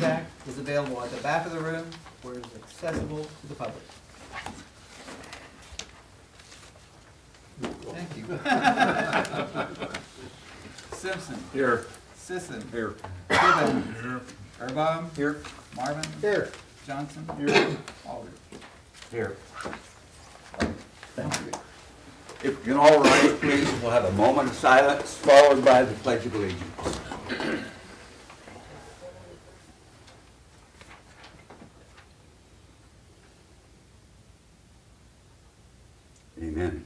pack is available at the back of the room where it is accessible to the public. Thank you. Simpson. Here. Sisson. Here. Gibbons. Here. Erbaum. Here. Marvin. Here. Johnson. Here. Aldridge. Here. Thank you. If you can all rise, please, we'll have a moment of silence followed by the Pledge of Allegiance. Amen.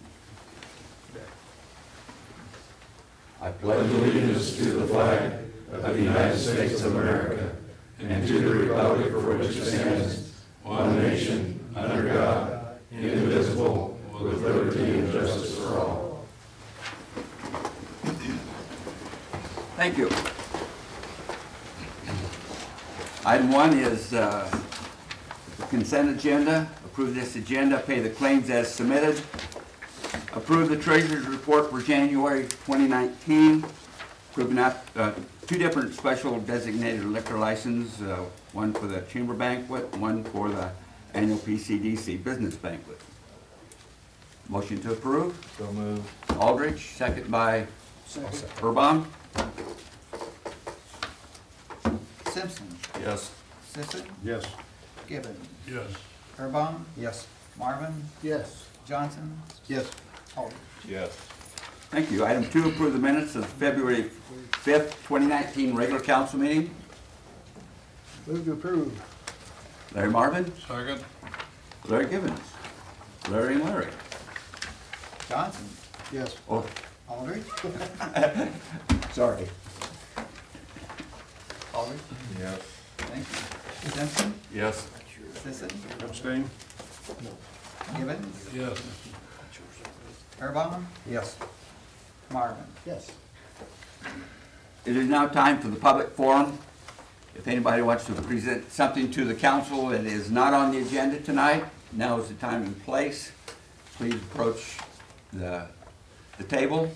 I pledge allegiance to the flag of the United States of America and to the republic for which it stands, one nation, under God, indivisible, with liberty and justice for all. Thank you. Item 1 is the consent agenda. Approve this agenda, pay the claims as submitted. Approve the treasurer's report for January 2019. Approve two different special designated liquor licenses, one for the chamber banquet, one for the annual PCDC business banquet. Motion to approve. So moved. Aldridge, second by Erbaum. Simpson. Yes. Sisson. Yes. Gibbons. Yes. Erbaum. Yes. Marvin. Yes. Johnson. Yes. Aldridge. Yes. Thank you. Item 2, approve the minutes of February 5th, 2019 regular council meeting. Move to approve. Larry Marvin, Second. Larry Gibbons, Larry and Larry. Johnson. Yes. Oh, Aldridge. sorry. Aldridge. Yes. Thank you. Simpson. Yes. Sisson. Abstain. Gibbons. Yes. Erbaum. Yes. Marvin. Yes. It is now time for the public forum. If anybody wants to present something to the council that is not on the agenda tonight, now is the time and place. Please approach the table.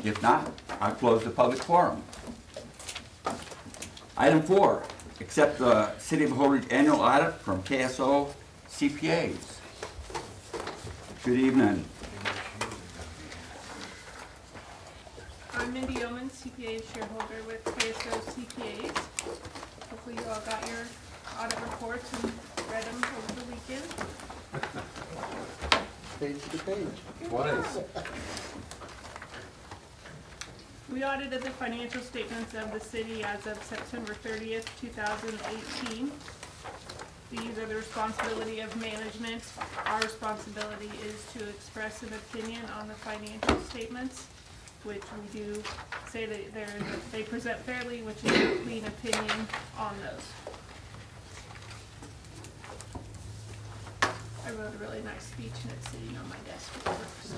If not, I'll close the public forum. Item 4, accept the City of Holdridge annual audit from KSO CPAs. Good evening. I'm Mindy Yeoman, CPA shareholder with KSO CPAs. Hopefully you all got your audit reports and read them over the weekend. Page to page. Twice. We audited the financial statements of the city as of September 30th, 2018. These are the responsibility of management. Our responsibility is to express an opinion on the financial statements, which we do say that they present fairly, which is a clean opinion on those. I wrote a really nice speech and it's sitting on my desk at work, so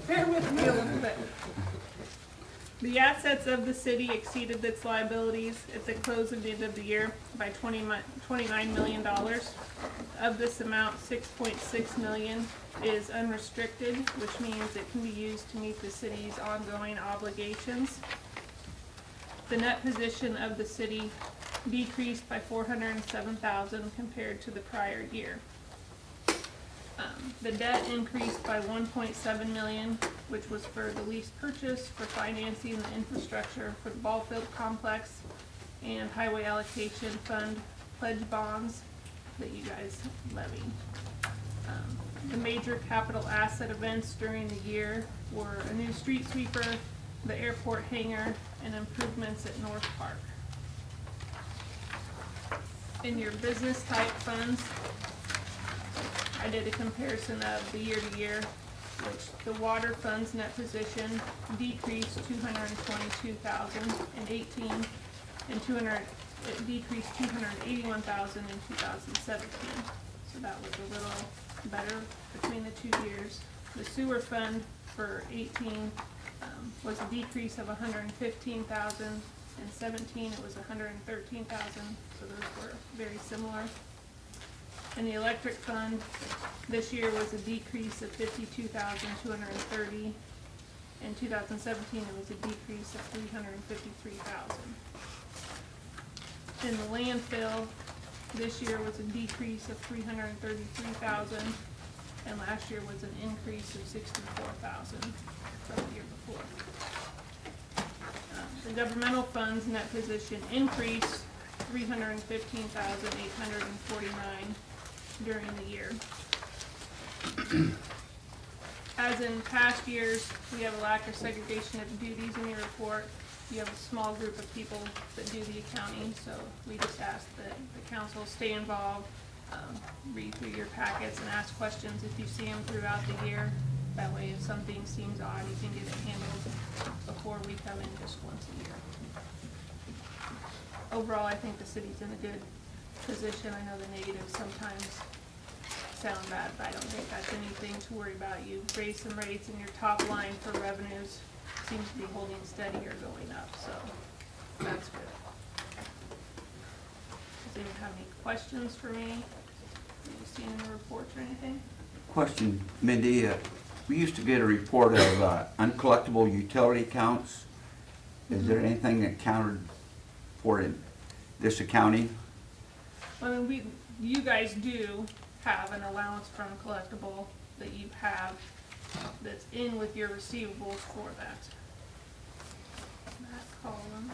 bear with me a little bit. The assets of the city exceeded its liabilities at the close of the end of the year by $29 million. Of this amount, $6.6 million is unrestricted, which means it can be used to meet the city's ongoing obligations. The net position of the city decreased by $407,000 compared to the prior year. The debt increased by $1.7 million, which was for the lease purchase, for financing the infrastructure for the ball field complex, and highway allocation fund pledge bonds that you guys levied. The major capital asset events during the year were a new street sweeper, the airport hangar, and improvements at North Park. In your business type funds, I did a comparison of the year to year, which the water fund's net position decreased $222,018, and it decreased $281,000 in 2017. So that was a little better between the 2 years. The sewer fund for 18 was a decrease of $115,000. In 17 it was $113,000, so those were very similar. And the electric fund this year was a decrease of $52,230, In 2017, it was a decrease of $353,000. In the landfill, this year was a decrease of $333,000, and last year was an increase of $64,000 from the year before. The governmental funds net position increased $315,849 during the year. As in past years, we have a lack of segregation of duties in your report. You have a small group of people that do the accounting, so we just ask that the council stay involved, read through your packets and ask questions if you see them throughout the year. That way, if something seems odd, you can get it handled before we come in just once a year. Overall, I think the city's in a good position. I know the negatives sometimes sound bad, but I don't think that's anything to worry about. You raise some rates and your top line for revenues seems to be holding steady or going up, so that's good. Does anyone have any questions for me? Have you seen in the reports or anything? Question, Mindy, we used to get a report of uncollectible utility accounts. Is there anything that counted for in this accounting? I mean, you guys do have an allowance for uncollectible that you have that's in with your receivables for that column.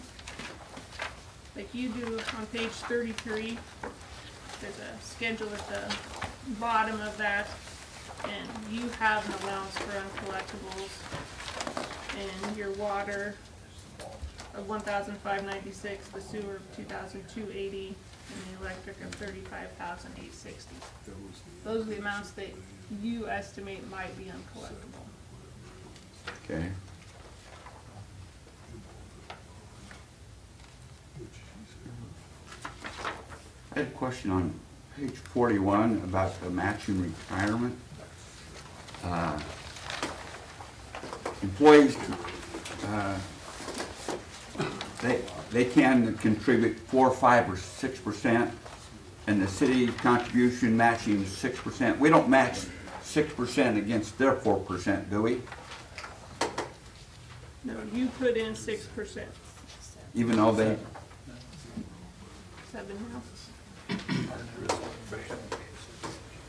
Like you do on page 33, there's a schedule at the bottom of that, and you have an allowance for uncollectibles, and your water of $1,596, the sewer of $2,280, and the electric of $35,860. Those are the amounts that you estimate might be uncollectible. Okay. I had a question on page 41 about the matching retirement. Employees, they can contribute 4, 5, or 6%, and the city contribution matching 6%. We don't match 6% against their 4%, do we? No, you put in 6%. Even though they, 7 now.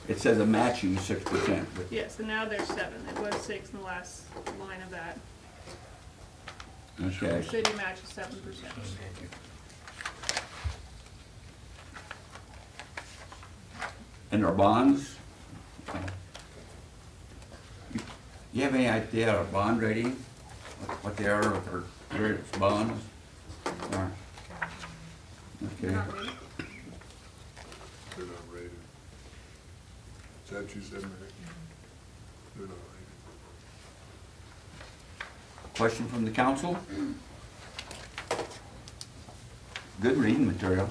it says a matching 6%, but Yes, and now there's 7. It was 6 in the last line of that. okay. The city matches 7%. And our bonds, you have any idea of bond rating? What they are with our various bonds? Or- Okay. Not really. They're not rated. Is that what you said, Mary? They're not rated. Question from the council? Good reading material.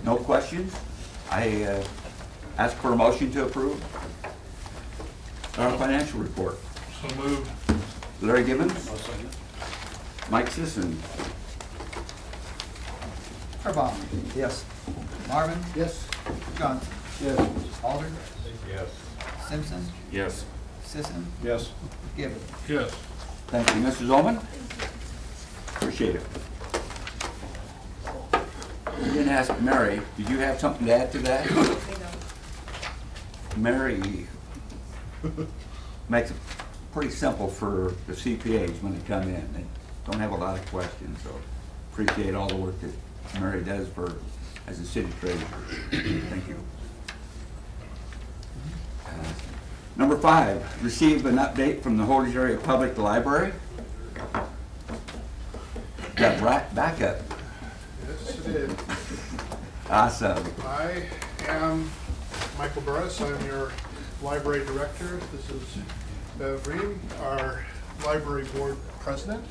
No questions? I ask for a motion to approve our financial report. So moved. Larry Gibbons? Mike Sisson? Burbach. Yes. Marvin. Yes. Johnson. Yes. Alder. Yes. Simpson. Yes. Sisson. Yes. Gibbons. Yes. Thank you, Mrs. Ullman. Appreciate it. You didn't ask Mary, did you have something to add to that? Mary makes it pretty simple for the CPAs when they come in. They don't have a lot of questions, so appreciate all the work that Mary does as a city treasurer. Thank you. Number 5, receive an update from the Holders Area Public Library. Got backup. Yes, it is. Awesome. I am Michael Burris. I'm your library director. This is Bev Ream, our library board president.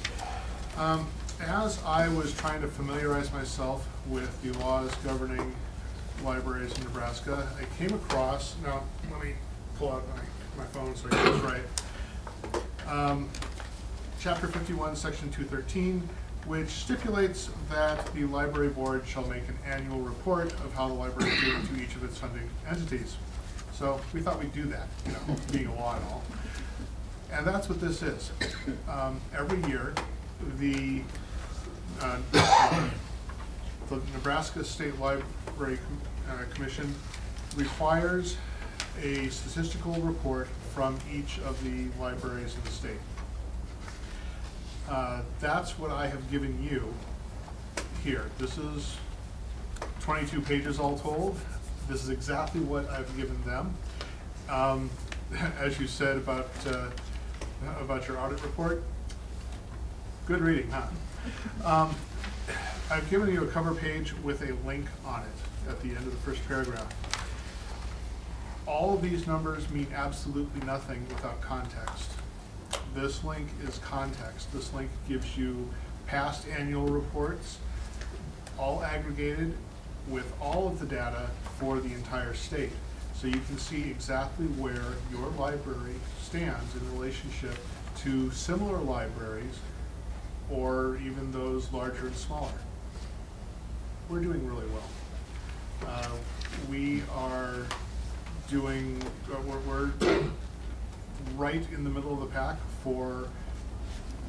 As I was trying to familiarize myself with the laws governing libraries in Nebraska, I came across, now let me pull out my phone so I get this right. Chapter 51, Section 213 which stipulates that the library board shall make an annual report of how the library is doing to each of its funding entities. So we thought we'd do that, you know, being a law and all. And that's what this is. Every year, the Nebraska State Library Commission requires a statistical report from each of the libraries in the state. That's what I have given you here. This is 22 pages all told. This is exactly what I've given them. As you said about your audit report, good reading, huh? I've given you a cover page with a link on it at the end of the first paragraph. All of these numbers mean absolutely nothing without context. This link is context. This link gives you past annual reports, all aggregated with all of the data for the entire state. So you can see exactly where your library stands in relationship to similar libraries or even those larger and smaller. We're doing really well. We are doing, we're right in the middle of the pack for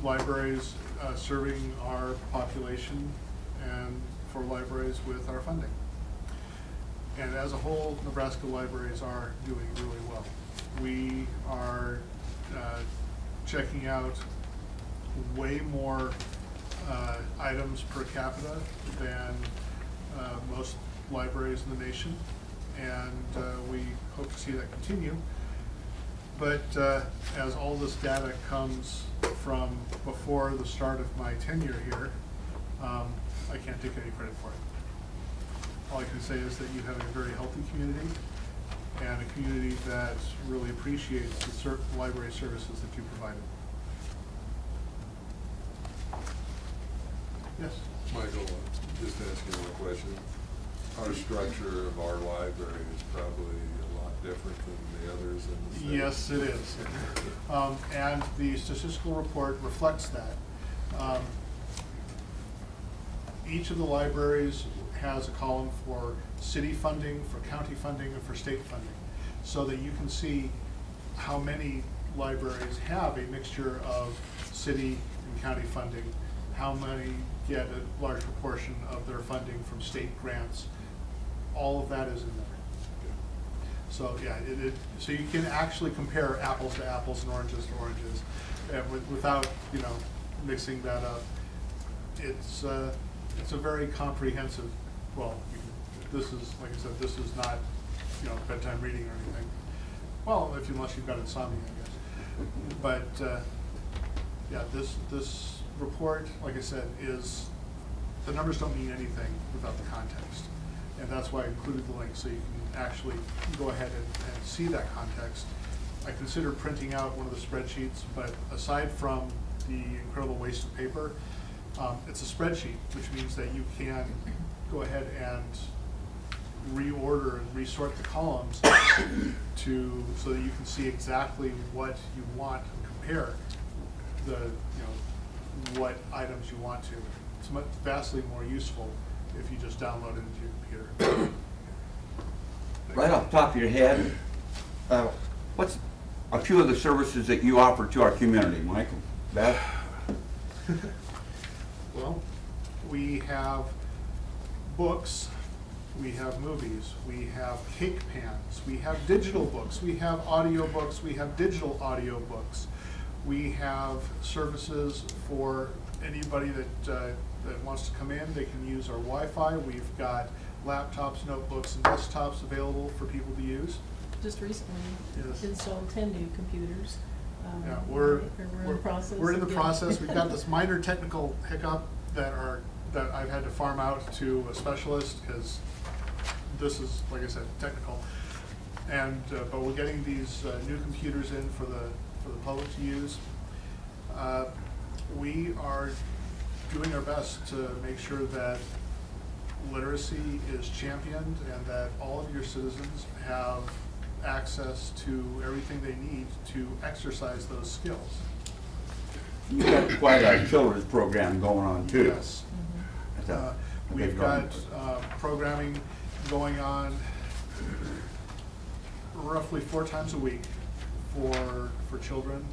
libraries serving our population and for libraries with our funding. And as a whole, Nebraska libraries are doing really well. We are checking out way more items per capita than most libraries in the nation, and we hope to see that continue. But as all this data comes from before the start of my tenure here, I can't take any credit for it. All I can say is that you have a very healthy community and a community that really appreciates the library services that you provided. Yes? Michael, just asking one question. Our structure of our library is probably a lot different than the others in the state. Yes, it is. And the statistical report reflects that. Each of the libraries has a column for city funding, for county funding, and for state funding, so that you can see how many libraries have a mixture of city and county funding, how many get a large proportion of their funding from state grants. All of that is in there. So yeah, so you can actually compare apples to apples and oranges to oranges, without, you know, mixing that up. It's a very comprehensive. Well, this is, like I said, this is not, you know, bedtime reading or anything. Well, unless you've got insomnia, I guess. But yeah, this report, like I said, is, the numbers don't mean anything without the context. And that's why I included the link, so you can actually go ahead and see that context. I considered printing out one of the spreadsheets, but aside from the incredible waste of paper, it's a spreadsheet, which means that you can go ahead and reorder and resort the columns so that you can see exactly what you want and compare the, you know, what items you want to. It's vastly more useful if you just download it into your computer. Right off the top of your head, what's a few of the services that you offer to our community, Michael? Beth? Well, we have books, we have movies, we have cake pans, we have digital books, we have audio books, we have digital audio books. We have services for anybody that wants to come in. They can use our Wi-Fi. We've got laptops, notebooks, and desktops available for people to use. Just recently Yes. installed 10 new computers. Yeah, we're in the process. We're in the of process. We've got this minor technical hiccup that I've had to farm out to a specialist, because this is, like I said, technical. And but we're getting these new computers in for the public to use. We are doing our best to make sure that literacy is championed and that all of your citizens have access to everything they need to exercise those skills. You've got quite a children's program going on too. Yes. That's a big We've got one. programming going on roughly 4 times a week for children,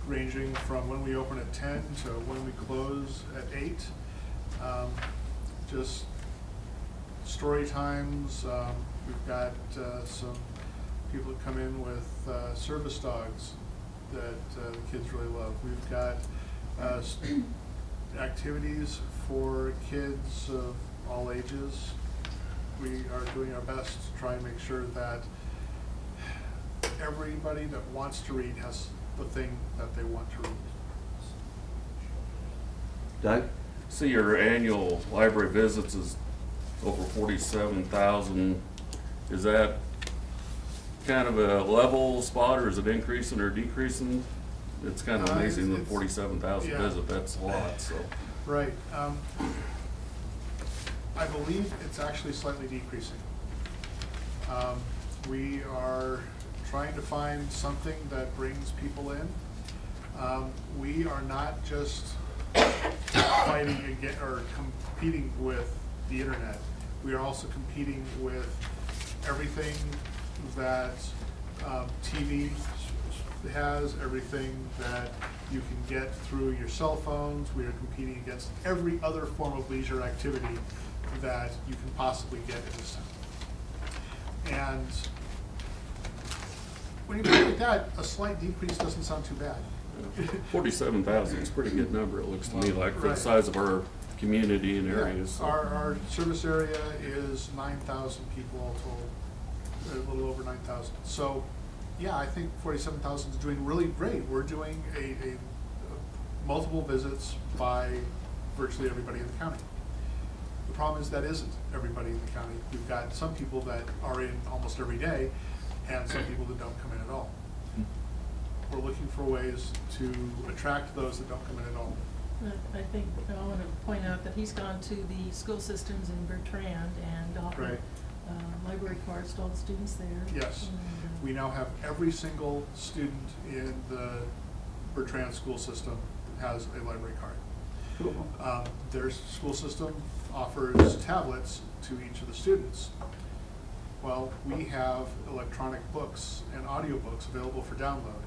ranging from when we open at 10 to when we close at 8. Just story times. We've got some people that come in with service dogs that the kids really love. We've got activities for kids of all ages. We are doing our best to try and make sure that everybody that wants to read has the thing that they want to read. Doug? See, your annual library visits is over 47,000. Is that kind of a level spot, or is it increasing or decreasing? It's kind of amazing, the it's- 47,000 yeah. visit, that's a lot, so. Right. I believe it's actually slightly decreasing. We are trying to find something that brings people in. We are not just fighting against or competing with the internet. We are also competing with everything that TV has, everything that you can get through your cell phones. We are competing against every other form of leisure activity that you can possibly get in this town. And when you look at that, a slight decrease doesn't sound too bad. 47,000 is a pretty good number, it looks to me like, for the Right. size of our community and Yeah, areas. so. Our service area is 9,000 people all told, a little over 9,000. So, yeah, I think 47,000 is doing really great. We're doing a multiple visits by virtually everybody in the county. The problem is that isn't everybody in the county. We've got some people that are in almost every day, and some people that don't come in at all. We're looking for ways to attract those that don't come in at all. I think I want to point out that he's gone to the school systems in Bertrand and offered Right. library cards to all the students there. Yes. And, We now have every single student in the Bertrand school system has a library card. Cool. Their school system offers tablets to each of the students. Well, we have electronic books and audiobooks available for download.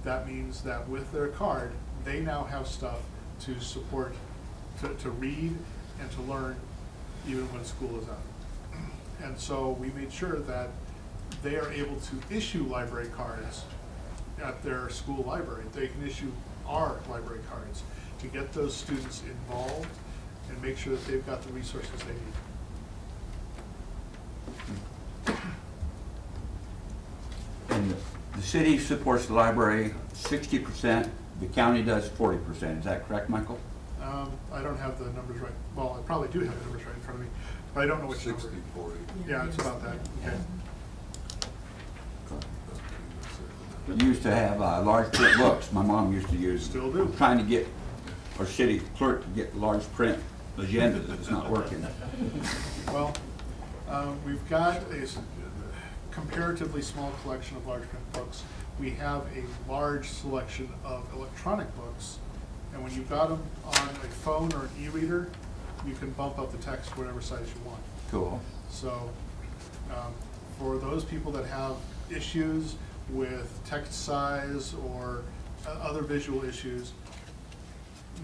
That means that with their card, they now have stuff to support, to read and to learn even when school is out. And so we made sure that they are able to issue library cards at their school library. They can issue our library cards to get those students involved and make sure that they've got the resources they need. And the city supports the library 60%, the county does 40%. Is that correct, Michael? I don't have the numbers right. Well, I probably do have the numbers right in front of me, but I don't know which number. 60/40. Yeah, it's about that. Okay. We used to have large print books. My mom used to use. Still do. I'm trying to get our city clerk to get large print agendas. It's not working. Well, we've got a comparatively small collection of large print books. We have a large selection of electronic books, and when you've got them on a phone or an e-reader, you can bump up the text to whatever size you want. Cool. So, for those people that have issues with text size or other visual issues,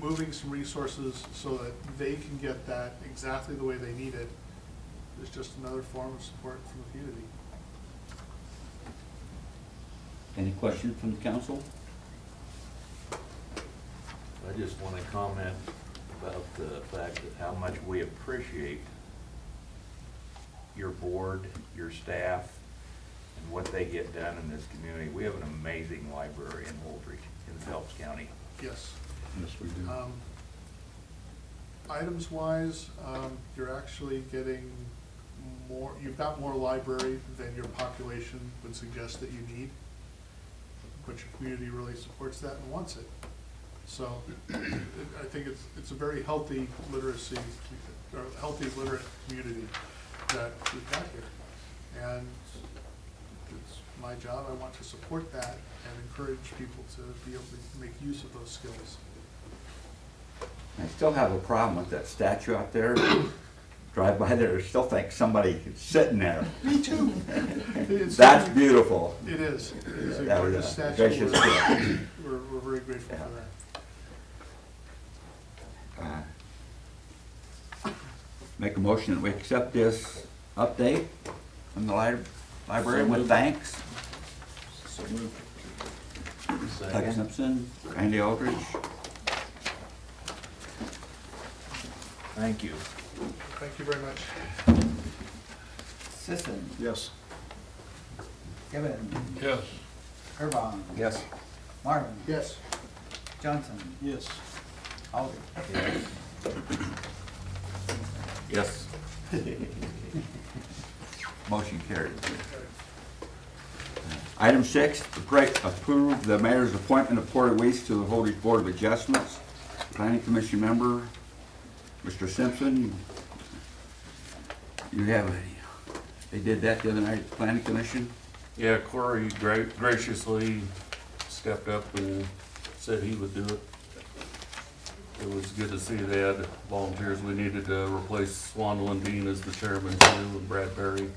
moving some resources so that they can get that exactly the way they need it is just another form of support from the community. Any questions from the council? I just want to comment about the fact that how much we appreciate your board, your staff, and what they get done in this community. We have an amazing library in Holdridge, in Phelps County. Yes. Yes, we do. Items wise, you're actually getting more, you've got more library than your population would suggest that you need. But your community really supports that and wants it. So I think it's a very healthy literacy, or healthy literate community that we've got here. And it's my job. I want to support that and encourage people to be able to make use of those skills. I still have a problem with that statue out there. Drive by there, I still think somebody is sitting there. Me too. It's That's beautiful. It is. It is a That was gorgeous a statue. gracious gift. We're very grateful for that. Make a motion that we accept this update from the library with thanks. So moved. Doug Simpson, Randy Aldridge. Thank you. Thank you very much. Sisson, Yes. Gibbon, Yes. Irvine, Yes. Marvin, Yes. Johnson, Yes. Aldridge. Yes. Motion carried. Item 6, approve the mayor's appointment of Corey Weiss to the Holdridge Board of Adjustments. Planning Commission member, Mr. Simpson, you have they did that the other night at the Planning Commission? Yeah, Corey graciously stepped up and said he would do it. It was good to see they had volunteers. We needed to replace Swan Lundeen as the chairman too, and Brad Berry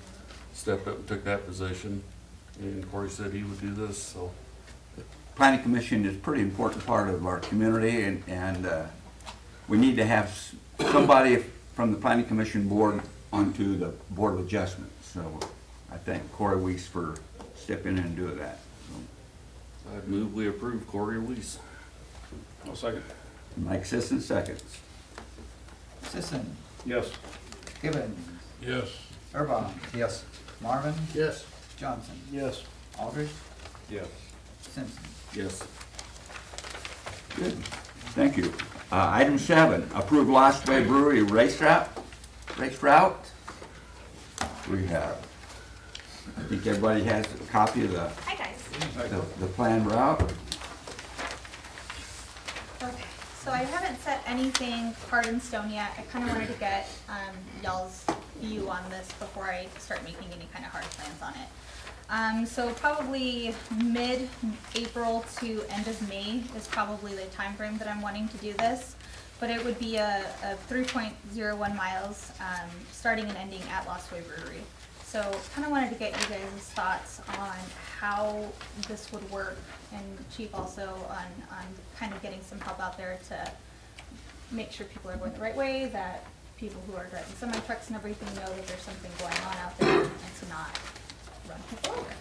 stepped up and took that position. And Corey said he would do this, so. Planning Commission is a pretty important part of our community, and we need to have somebody from the Planning Commission board onto the Board of Adjustments. So I thank Corey Weiss for stepping in and doing that. I'd move we approve Corey Weiss. I'll second. Mike Sisson seconds. Sisson, Yes. Gibbon, Yes. Irvine, Yes. Marvin, Yes. Johnson, Yes. Aldridge, Yes. Simpson. Yes. Good, thank you. Item 7, approve Lost Way Brewery race route. We have, I think everybody has a copy of Hi guys. the planned route. Okay, so I haven't set anything hard in stone yet. I kind of wanted to get y'all's view on this before I start making any kind of hard plans on it. So probably mid-April to end of May is probably the time frame that I'm wanting to do this. But it would be a 3.01 miles, starting and ending at Lost Way Brewery. So kind of wanted to get you guys' thoughts on how this would work, and Chief also on kind of getting some help out there to make sure people are going the right way, that people who are driving semi-trucks and everything know that there's something going on out there, and to not run people over.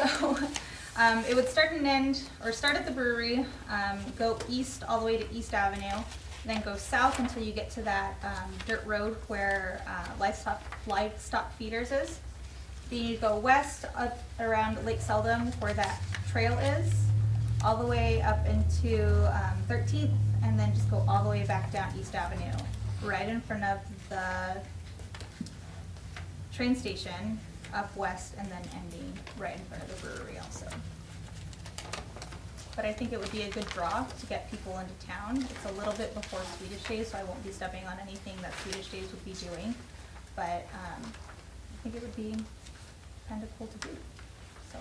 So it would start and end, or start at the brewery, go east all the way to East Avenue, then go south until you get to that dirt road where livestock feeders is. Then you go west up around Lake Seldom where that trail is, all the way up into 13th, and then just go all the way back down East Avenue, right in front of the train station, up west, and then ending right in front of the brewery also. But I think it would be a good draw to get people into town. It's a little bit before Swedish Days, so I won't be stepping on anything that Swedish Days would be doing. But I think it would be kind of cool to do. So,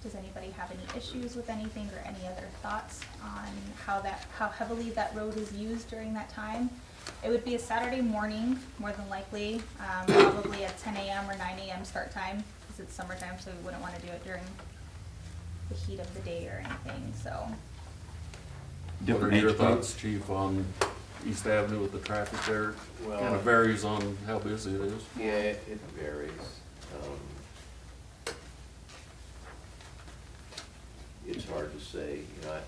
does anybody have any issues with anything or any other thoughts on how heavily that road is used during that time? It would be a Saturday morning, more than likely, probably at 10 a.m. or 9 a.m. start time, because it's summertime, so we wouldn't want to do it during the heat of the day or anything, so. What are Different your age thoughts, groups. Chief, on East Avenue with the traffic there? Well, Kind of varies on how busy it is. yeah, it varies. It's hard to say, you know,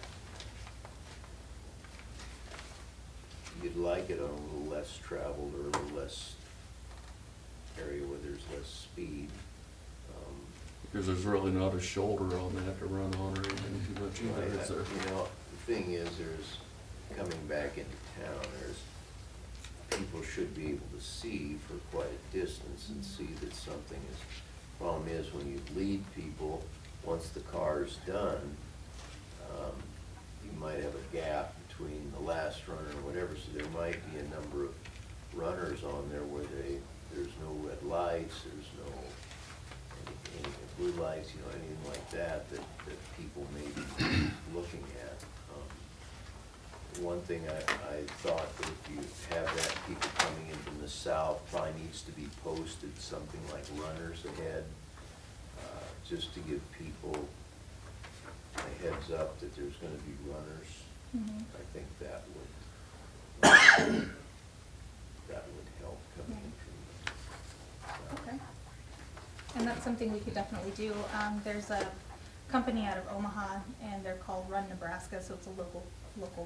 you'd like it on a little less traveled or a little less area where there's less speed. Because there's really not a shoulder on that to run on or anything too much either, is there? You know, the thing is, coming back into town, people should be able to see for quite a distance and see that something is, problem is when you lead people, once the car's done, you might have a gap between the last runner or whatever, so there might be a number of runners on there where there's no red lights, there's no blue lights, you know, anything like that, that people may be looking at. One thing I thought that if you have that people coming in from the south, probably needs to be posted, something like runners ahead, just to give people a heads up that there's gonna be runners. Mhm. I think that would help coming in from the south. Okay. And that's something we could definitely do. There's a company out of Omaha, and they're called Run Nebraska, so it's a local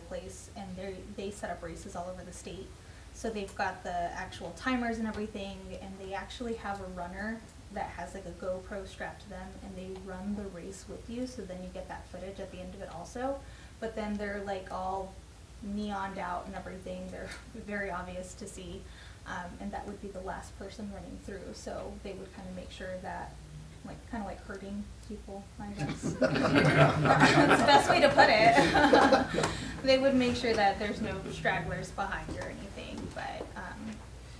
place, and they set up races all over the state. So they've got the actual timers and everything, and they actually have a runner that has like a GoPro strapped to them, and they run the race with you, so then you get that footage at the end of it also. But then they're like all neoned out and everything. They're very obvious to see. And that would be the last person running through, so they would kind of make sure that, kind of like herding people, I guess. That's the best way to put it. They would make sure that there's no stragglers behind or anything, but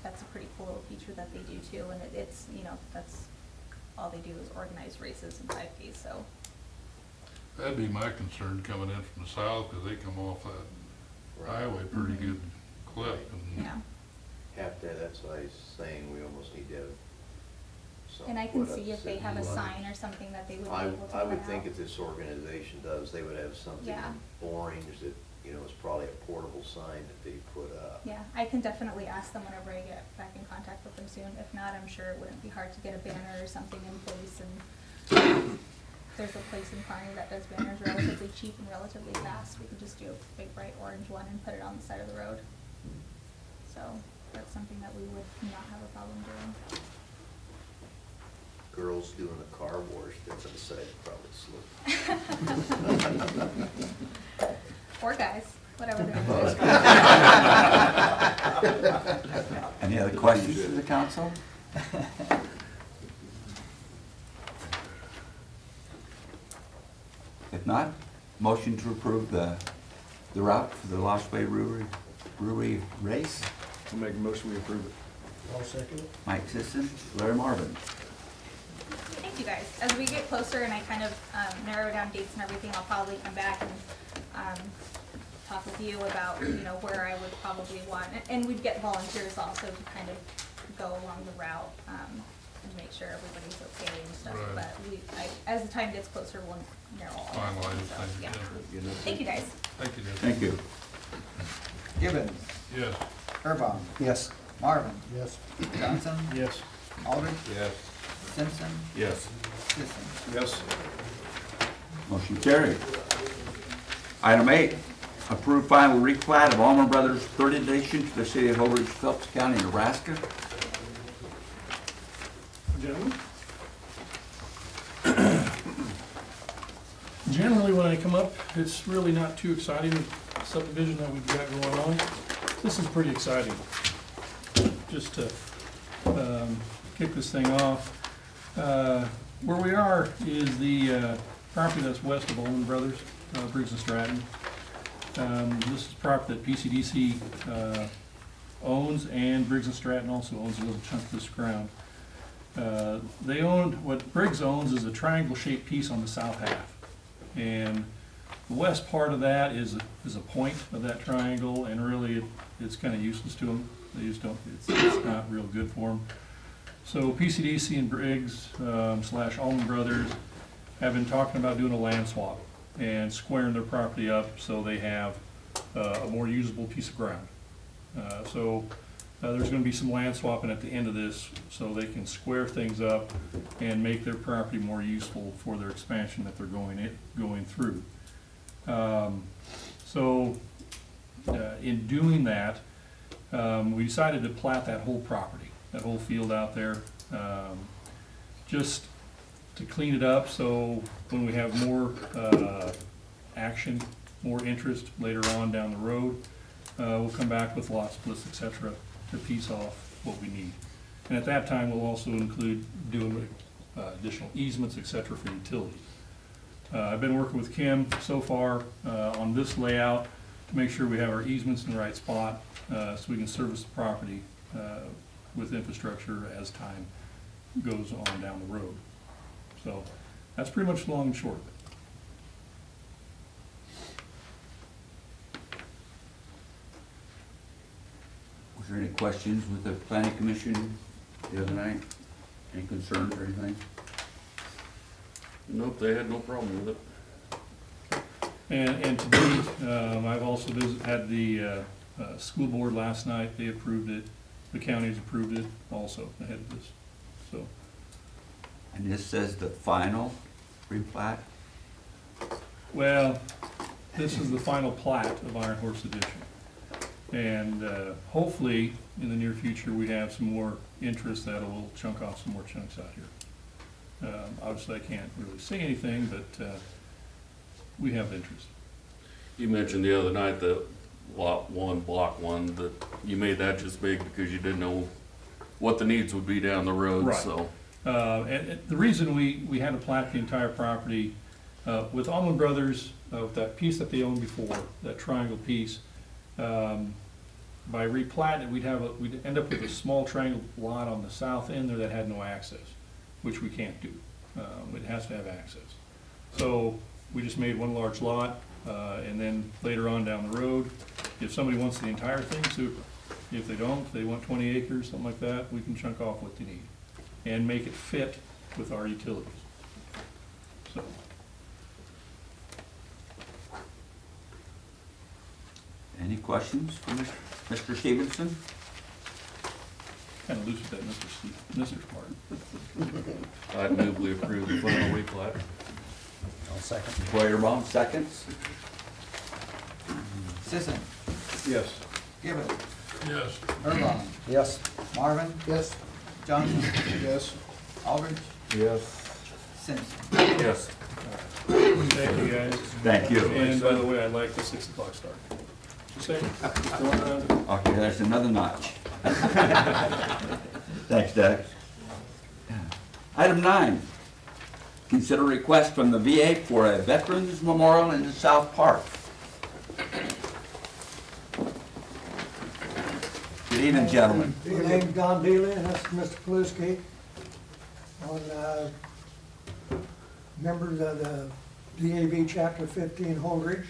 that's a pretty cool little feature that they do too, and it's, you know, that's all they do is organize races and 5Ks, so. That'd be my concern coming in from the south, because they come off that highway pretty good clip. And Yeah. That's why I was saying we almost need to have something. And I can put up see if they city have a lights. sign or something that they would be I able to I would put think out. if this organization does, they would have something Yeah. boring, that, you know, it's probably a portable sign that they put up. Yeah, I can definitely ask them whenever I get back in contact with them soon. If not, I'm sure it wouldn't be hard to get a banner or something in place, and there's a place in Kearney that does banners relatively cheap and relatively fast. We can just do a big bright orange one and put it on the side of the road. So that's something that we would not have a problem doing. Girls doing a car wash, that's on the side, probably slip. Or guys, whatever they're doing. Any other questions to the council? If not, motion to approve the route for the Lost Bay Brewery race. I'll make a motion, we approve it. I'll second it. Mike Sisson, Larry Marvin. Thank you guys. As we get closer and I kind of narrow down dates and everything, I'll probably come back and talk with you about, you know, where I would probably want, and we'd get volunteers also to kind of go along the route and make sure everybody's okay and stuff. Right. But as the time gets closer, we'll narrow all that. Finalize So, things, yeah. yeah. Thank you guys. Thank you, Deb. Thank you. Gibbons, Yes. Burbine, Yes. Marvin, Yes. Johnson, Yes. Aldridge, Yes. Simpson, Yes. Sisson. Yes. Motion carried. Item 8, approve final replat of Allman Brothers third edition to the city of Holdridge, Phelps County, Nebraska. Gentlemen. Generally, when I come up, it's really not too exciting, the subdivision that we've got going on. This is pretty exciting. Just to kick this thing off, where we are is the property that's west of Allman Brothers, Briggs and Stratton. This is property that PCDC owns, and Briggs and Stratton also owns a little chunk of this ground. They owned, what Briggs owns is a triangle-shaped piece on the south half. And the west part of that is a point of that triangle, and really it's kind of useless to them. They just don't, it's not real good for them. So PCDC and Briggs / Allman Brothers have been talking about doing a land swap and squaring their property up so they have a more usable piece of ground. There's going to be some land swapping at the end of this so they can square things up and make their property more useful for their expansion that they're going through. In doing that, we decided to plat that whole property, that whole field out there, just to clean it up so when we have more action, more interest later on down the road, we'll come back with lot splits, etc., to piece off what we need. And at that time, we'll also include doing additional easements, etc., for utilities. I've been working with Kim so far on this layout to make sure we have our easements in the right spot so we can service the property with infrastructure as time goes on down the road. So that's pretty much long and short of it. Was there any questions with the planning commission the other night? Any concerns or anything? Nope, they had no problem with it. And to date, I've also had the school board last night, they approved it, the county's approved it also ahead of this, so. And this says the final replat? Well, this is the final plat of Iron Horse Edition. And hopefully, in the near future, we have some more interest that will chunk off some more chunks out here. Obviously, I can't really say anything, but we have interest. You mentioned the other night that lot 1, block 1, that you made that just big because you didn't know what the needs would be down the road, Right. so. And the reason we had to plat the entire property with Allman Brothers, with that piece that they owned before, that triangle piece, by replatting it, we'd end up with a small triangle lot on the south end there that had no access, which we can't do. It has to have access. So we just made one large lot, and then later on down the road, if somebody wants the entire thing, super. If they don't, if they want 20 acres, something like that, we can chunk off what they need and make it fit with our utilities. So. Any questions for Mr. Stevenson? Kind of loose with that Mr. part. I'd move we approve the final replat. I'll second. Feuerbaum, seconds. Sisson, Yes. Gibbon, Yes. Irvine, Yes. Marvin, Yes. Johnson, Yes. Aldridge, Yes. Simpson. Yes. Thank you, guys. Thank you. And by the way, I like the 6 o'clock start. Same. Throwing it out there. Okay, there's another notch. Thanks, Doug. Item 9, consider request from the VA for a Veterans Memorial in the South Park. Good evening, gentlemen. My name's Don Dealey, and that's Mr. Paluski. On members of the DAV Chapter 15 Holdridge,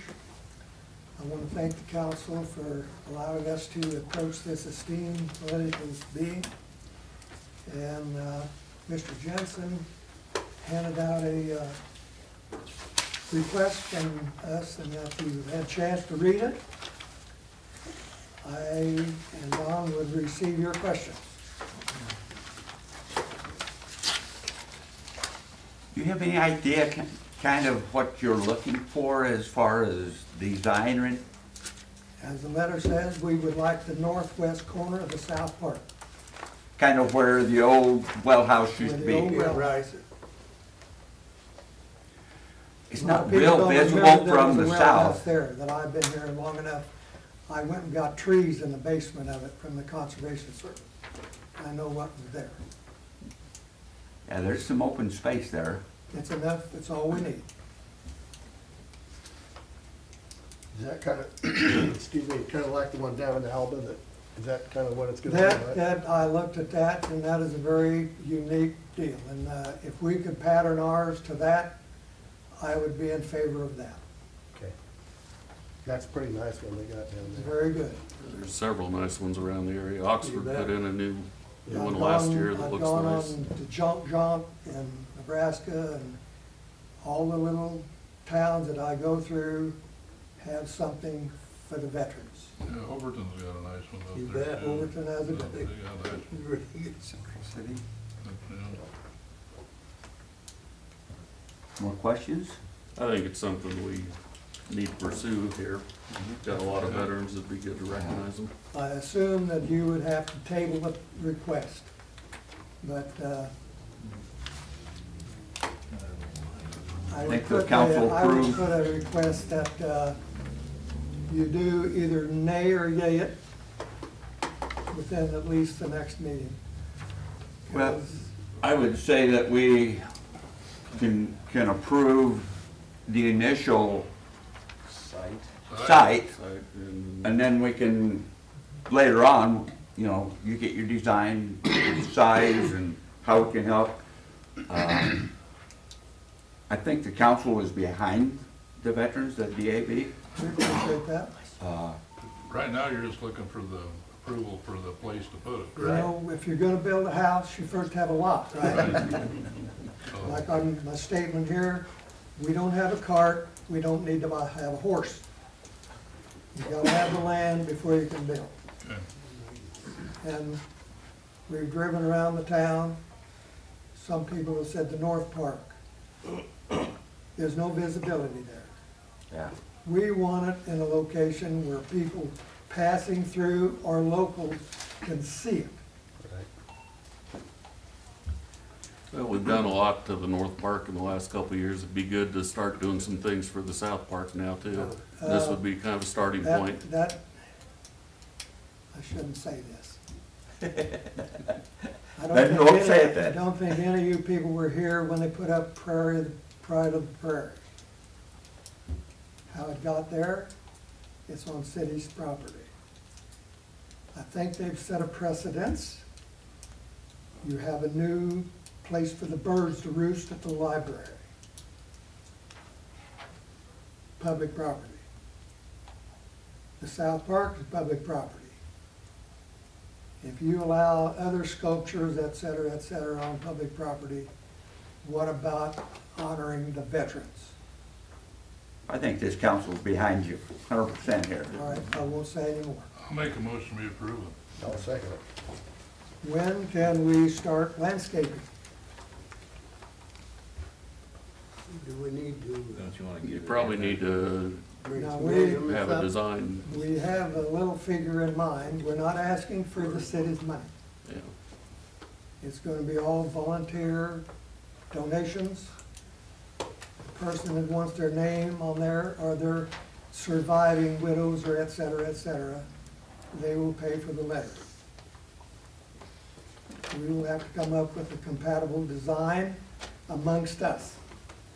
I want to thank the council for allowing us to approach this esteemed political being. And Mr. Jensen handed out a request from us, and if you had a chance to read it, I and Don would receive your questions. Do you have any idea kind of what you're looking for as far as design? As the letter says, we would like the northwest corner of the South Park. Kind of where the old well house used to Where the old be? well house is. It's A lot not of people real don't visible remember there from was a the well house south. there, that I've been here long enough. I went and got trees in the basement of it from the Conservation Service. I know what was there. Yeah, there's some open space there. It's enough, it's all we need. Is that kind of, excuse me, kind of like the one down in Alba, is that kind of what it's gonna be, right? That, I looked at that, and that is a very unique deal. And if we could pattern ours to that, I would be in favor of that. Okay. That's a pretty nice one they got down It's there. very good. There's several nice ones around the area. Oxford You bet. put in a new I've one last gone- year that looks I've gone nice. on to Jump in Nebraska, and all the little towns that I go through have something for the veterans. Yeah, Overton's got a nice one You bet, Overton has a good, got really good. City. Yeah. More questions? I think it's something we need to pursue here. Got a lot of veterans, it'd be good to recognize them. I assume that you would have to table the request, but I would Think the put council I would approve? put a request that you do either nay or yay it within at least the next meeting. Well, 'Cause I would say that we can approve the initial site, and then we can, later on, you know, you get your design, size, and how it can help. I think the council is behind the veterans, the DAB. We appreciate that. Right now, you're just looking for the approval for the place to put it, You correct? know, if you're gonna build a house, you first have a lot, right? So, Like on my statement here, we don't have a cart, we don't need to have a horse. You gotta have the land before you can build. okay. And we've driven around the town. Some people have said the North Park. There's no visibility there. Yeah. We want it in a location where people passing through or locals can see it. Well, we've done a lot to the North Park in the last couple of years. It'd be good to start doing some things for the South Park now too. This would be kind of a starting point. I shouldn't say this. I don't Then think don't any- say it then. I don't think any of you people were here when they put up Pride of the Prairie. How it got there, it's on city's property. I think they've set a precedence. You have a new place for the birds to roost at the library. Public property. The South Park is public property. If you allow other sculptures, et cetera, on public property, what about honoring the veterans? I think this council's behind you, 100% here. All right, I won't say anymore. I'll make a motion we approve it. I'll second it. When can we start landscaping? Do we need to? Don't you wanna You give? probably need to Now, we have a design, have a little figure in mind. We're not asking for the city's money. yeah. It's gonna be all volunteer donations. The person that wants their name on there, or their surviving widows, or et cetera, they will pay for the letter. We will have to come up with a compatible design amongst us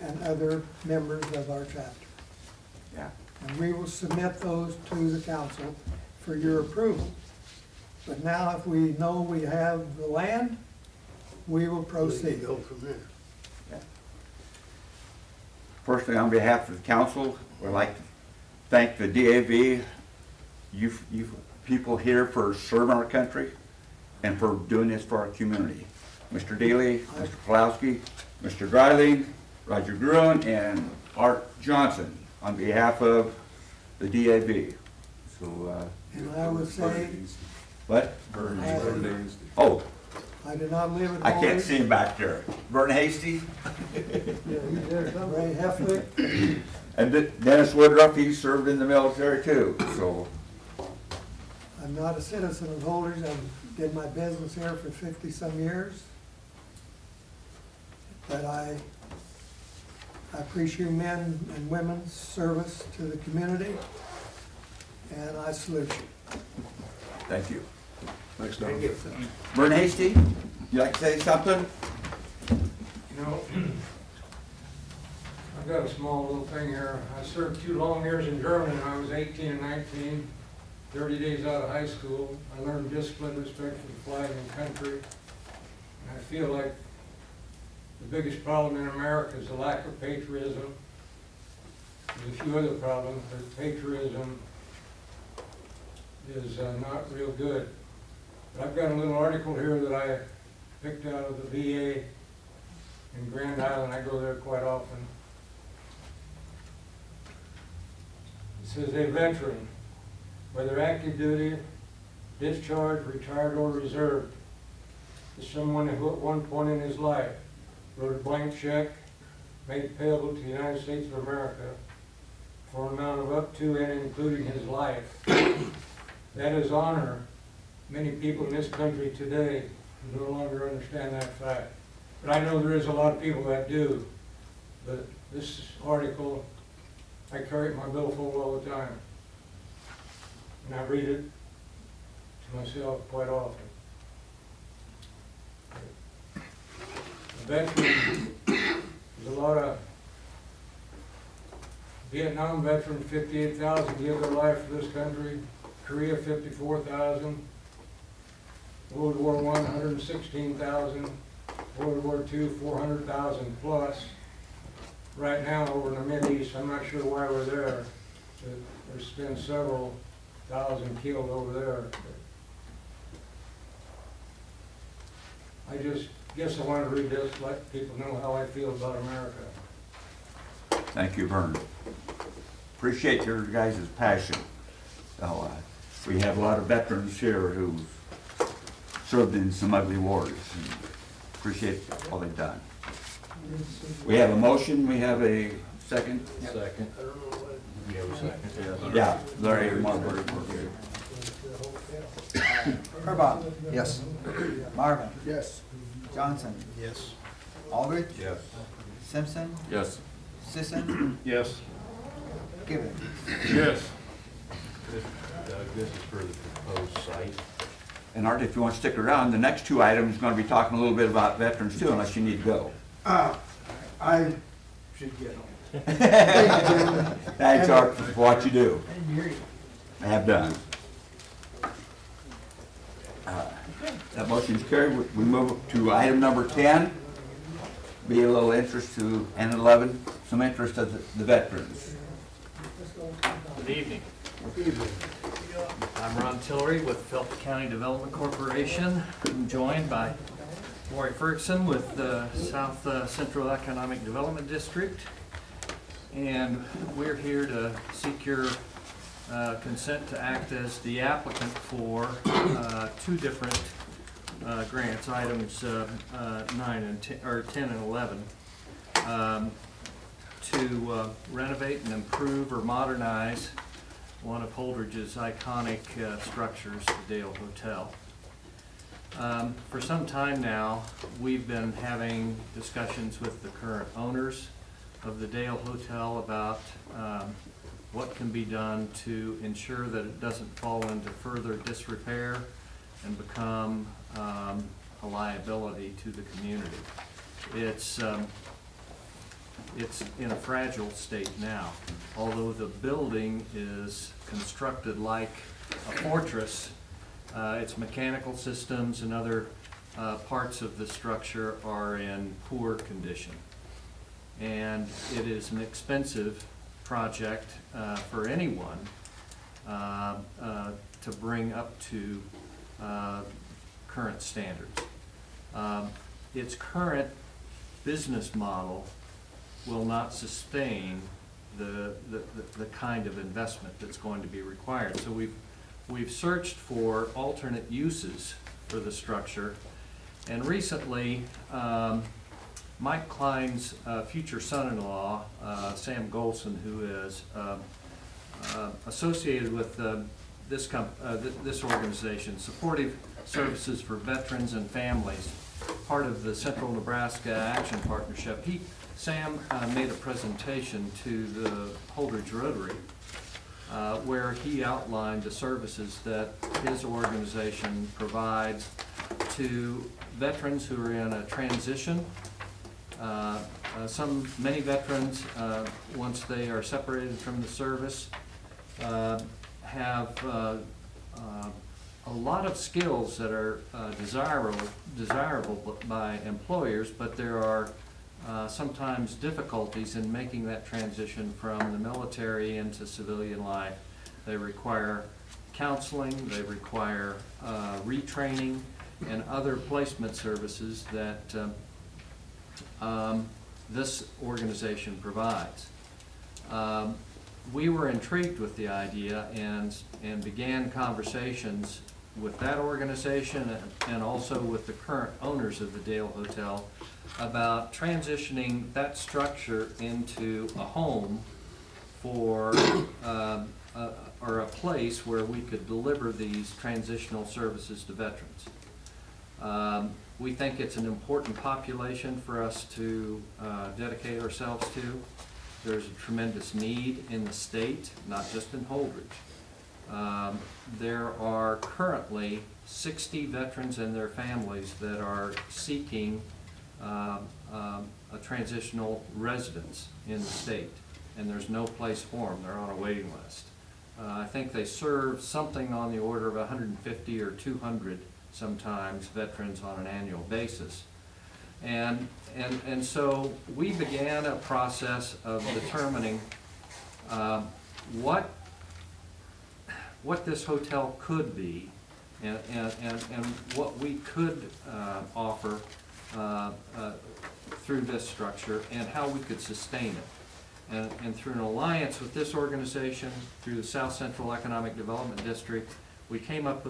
and other members of our chapter. Yeah. And we will submit those to the council for your approval. But now, if we know we have the land, we will proceed. Go from there. Firstly, on behalf of the council, we'd like to thank the DAV, you people here for serving our country and for doing this for our community. Mr. Daly, Mr. Pulowski, Mr. Dreiling, Roger Gruen, and Art Johnson on behalf of the DAV. So, And I would say, what? Vern Oh, I do not live at I can't Holy. see him back there. Vern Hasty Ray Heffley, and Dennis Woodruff, he served in the military too, so. I'm not a citizen of Holders, I did my business here for 50-some years. But I appreciate men and women's service to the community, and I salute you. Thank you. Thanks, Don. Vern Hasty, you like to say something? You know, I've got a small little thing here. I served 2 long years in Germany when I was 18 and 19, 30 days out of high school. I learned discipline, respect for the flag and country. And I feel like the biggest problem in America is the lack of patriotism. There's a few other problems, but patriotism is not real good. But I've got a little article here that I picked out of the VA in Grand Island. I go there quite often. It says a veteran, whether active duty, discharged, retired, or reserved, is someone who at one point in his life wrote a blank check made payable to the United States of America for an amount of up to and including his life. That is honor. Many people in this country today no longer understand that fact. But I know there is a lot of people that do. But this article, I carry it in my billfold all the time. And I read it to myself quite often. A veteran, there's a lot of Vietnam veterans, 58,000 give their life for this country. Korea, 54,000. World War I, 116,000. World War II, 400,000 plus. right now over in the Mideast. I'm not sure why we're there. There's been several thousand killed over there. I just guess I wanted to read this, let people know how I feel about America. Thank you, Vern. Appreciate your guys' passion. So, we have a lot of veterans here who served in some ugly wars. And appreciate all they've done. We have a motion. We have a second. Second. You have a second? Yeah, Larry and Marbury. Burbach. Yes. Marvin. Yes. Johnson. Yes. Aldridge. Yes. Simpson. Yes. Sisson. Yes. Gibbons. Yes. Doug, this is for the proposed site. And Art, if you want to stick around, the next two items are going to be talking a little bit about veterans too, unless you need to go. I should get home. Thanks, Art, for what you do. I have done. That motion is carried. We move to item number 10. Be a little interest to, and 11, some interest of the veterans. Good evening. I'm Ron Tillery with Felton County Development Corporation. I'm joined by Lori Ferguson with the South Central Economic Development District. And we're here to seek your consent to act as the applicant for two different grants, items 9 and 10, or 10 and 11, to renovate and improve or modernize one of Holdridge's iconic structures, the Dale Hotel. For some time now, we've been having discussions with the current owners of the Dale Hotel about what can be done to ensure that it doesn't fall into further disrepair and become a liability to the community. It's in a fragile state now. Although the building is constructed like a fortress, its mechanical systems and other parts of the structure are in poor condition. And it is an expensive project for anyone to bring up to current standards. Its current business model will not sustain the kind of investment that's going to be required. So we've searched for alternate uses for the structure, and recently Mike Klein's future son-in-law, Sam Golson, who is associated with this organization, Supportive Services for Veterans and Families, part of the Central Nebraska Action Partnership. Sam made a presentation to the Holdridge Rotary where he outlined the services that his organization provides to veterans who are in a transition. Many veterans, once they are separated from the service, have a lot of skills that are desirable by employers, but there are sometimes difficulties in making that transition from the military into civilian life. They require counseling, they require retraining, and other placement services that this organization provides. We were intrigued with the idea and began conversations with that organization and also with the current owners of the Dale Hotel about transitioning that structure into a home for or a place where we could deliver these transitional services to veterans. We think it's an important population for us to dedicate ourselves to. There's a tremendous need in the state, not just in Holdridge. There are currently 60 veterans and their families that are seeking a transitional residence in the state, and there's no place for them. They're on a waiting list. I think they serve something on the order of 150 or 200 sometimes veterans on an annual basis. And so we began a process of determining what this hotel could be and what we could offer through this structure and how we could sustain it. And through an alliance with this organization, through the South Central Economic Development District, we came up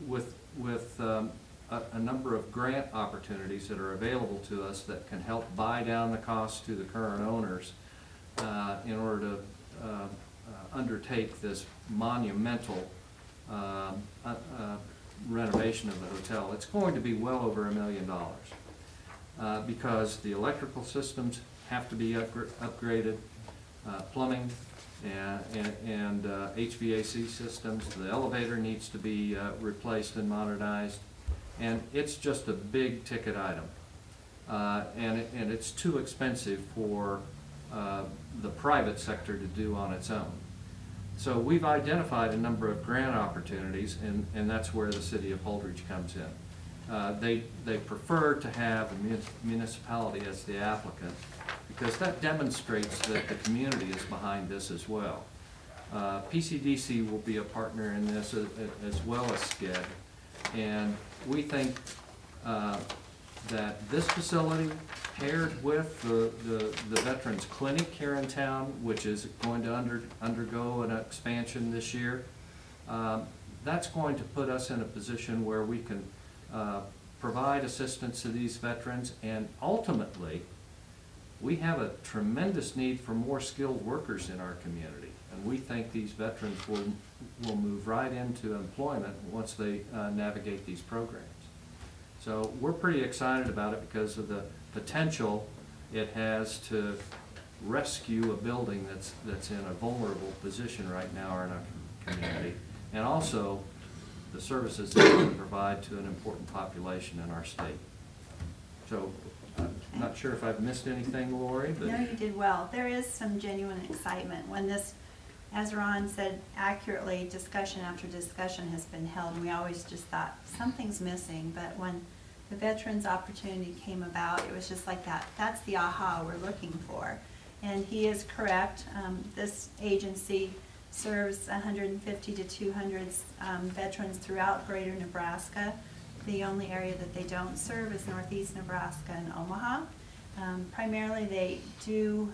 with a number of grant opportunities that are available to us that can help buy down the cost to the current owners in order to undertake this monumental renovation of the hotel. It's going to be well over $1 million because the electrical systems have to be upgraded, plumbing and HVAC systems. The elevator needs to be replaced and modernized, and it's just a big ticket item. And it's too expensive for the private sector to do on its own. So we've identified a number of grant opportunities, and that's where the city of Holdridge comes in. They prefer to have a municipality as the applicant because that demonstrates that the community is behind this as well. PCDC will be a partner in this as well as SCED, and we think that this facility paired with the Veterans Clinic here in town, which is going to undergo an expansion this year, that's going to put us in a position where we can provide assistance to these veterans, and ultimately we have a tremendous need for more skilled workers in our community, and we think these veterans will move right into employment once they navigate these programs. So we're pretty excited about it because of the potential it has to rescue a building that's in a vulnerable position right now in our community, and also the services that it can provide to an important population in our state. So I'm not sure if I've missed anything, Lori, but... No, you did well. There is some genuine excitement when this, as Ron said accurately, discussion after discussion has been held, and we always just thought something's missing, but when the veterans opportunity came about, it was just like that. That's the aha we're looking for. And he is correct. This agency serves 150 to 200 veterans throughout greater Nebraska. The only area that they don't serve is northeast Nebraska and Omaha. Primarily they do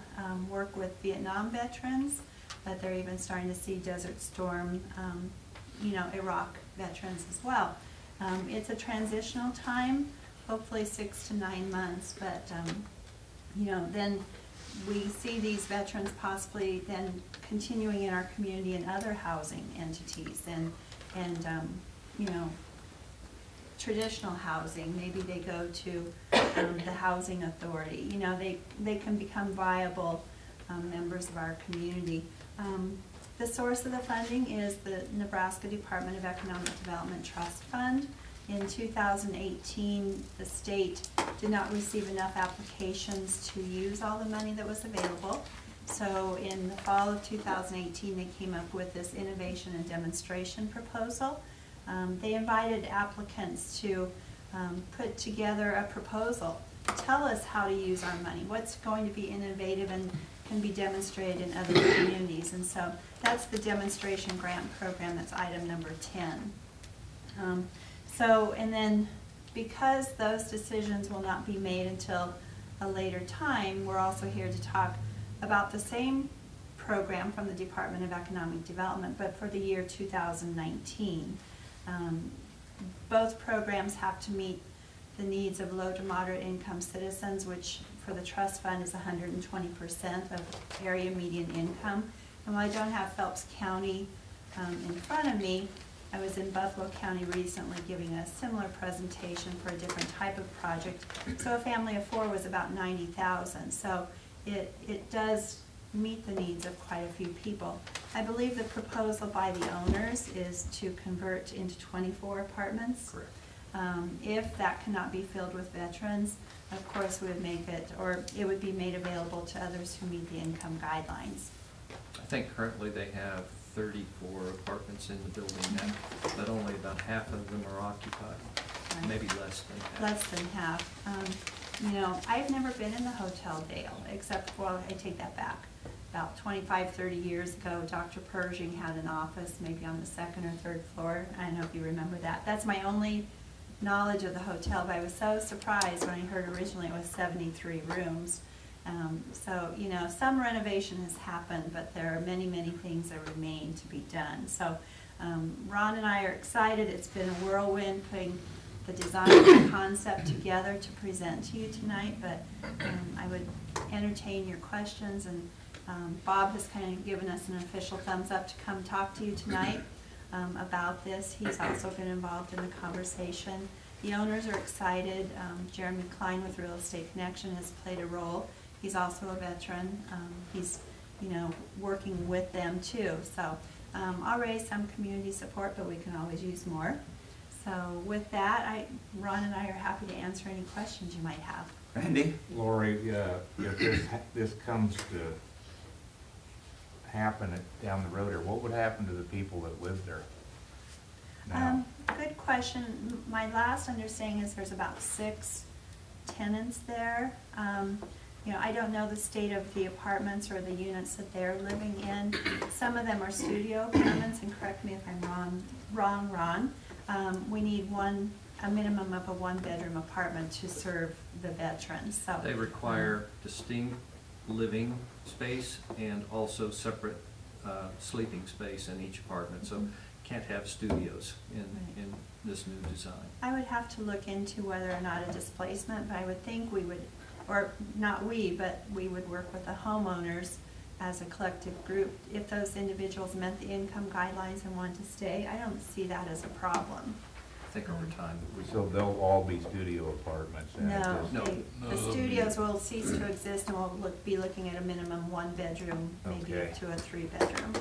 work with Vietnam veterans, but they're even starting to see Desert Storm, Iraq veterans as well. It's a transitional time, hopefully 6 to 9 months, but then we see these veterans possibly then continuing in our community in other housing entities and traditional housing. Maybe they go to the housing authority. They can become viable members of our community. The source of the funding is the Nebraska Department of Economic Development Trust Fund. In 2018, the state did not receive enough applications to use all the money that was available. So in the fall of 2018, they came up with this innovation and demonstration proposal. They invited applicants to put together a proposal. Tell us how to use our money, what's going to be innovative and can be demonstrated in other communities. And so that's the demonstration grant program. That's item number 10. And then because those decisions will not be made until a later time, we're also here to talk about the same program from the Department of Economic Development, but for the year 2019. Both programs have to meet the needs of low to moderate income citizens, which for the trust fund is 120% of area median income. And while I don't have Phelps County in front of me, I was in Buffalo County recently giving a similar presentation for a different type of project. So a family of 4 was about $90,000. So it does meet the needs of quite a few people. I believe the proposal by the owners is to convert into 24 apartments. Correct. If that cannot be filled with veterans, of course we would make it, or it would be made available to others who meet the income guidelines. I think currently they have 34 apartments in the building now, but only about half of them are occupied, maybe less than half. Less than half. you know, I've never been in the Hotel Dale, except, well, I take that back. About 25, 30 years ago, Dr. Pershing had an office maybe on the second or third floor. I don't know if you remember that. That's my only knowledge of the hotel, but I was so surprised when I heard originally it was 73 rooms. So, you know, some renovation has happened, but there are many, many things that remain to be done. So Ron and I are excited. It's been a whirlwind putting the design and the concept together to present to you tonight, but I would entertain your questions, and Bob has kind of given us an official thumbs up to come talk to you tonight about this. He's also been involved in the conversation. The owners are excited. Jeremy Klein with Real Estate Connection has played a role. He's also a veteran. He's, you know, working with them too. So already some community support, but we can always use more. So with that, Ron and I are happy to answer any questions you might have. Randy? Lori, if this comes to happen down the road, or what would happen to the people that live there now? Good question. My last understanding is there's about 6 tenants there. You know, I don't know the state of the apartments or the units that they're living in. Some of them are studio apartments, and correct me if I'm wrong, Ron. We need a minimum of a 1-bedroom apartment to serve the veterans. So they require distinct living space and also separate sleeping space in each apartment. So can't have studios in this new design. I would have to look into whether or not a displacement, but I would think we would, or not we, but we would work with the homeowners as a collective group. If those individuals met the income guidelines and wanted to stay, I don't see that as a problem. I think over time. So they'll all be studio apartments then? No, the studios will cease to exist, and we'll be looking at a minimum 1-bedroom, maybe Okay. to a 3-bedroom.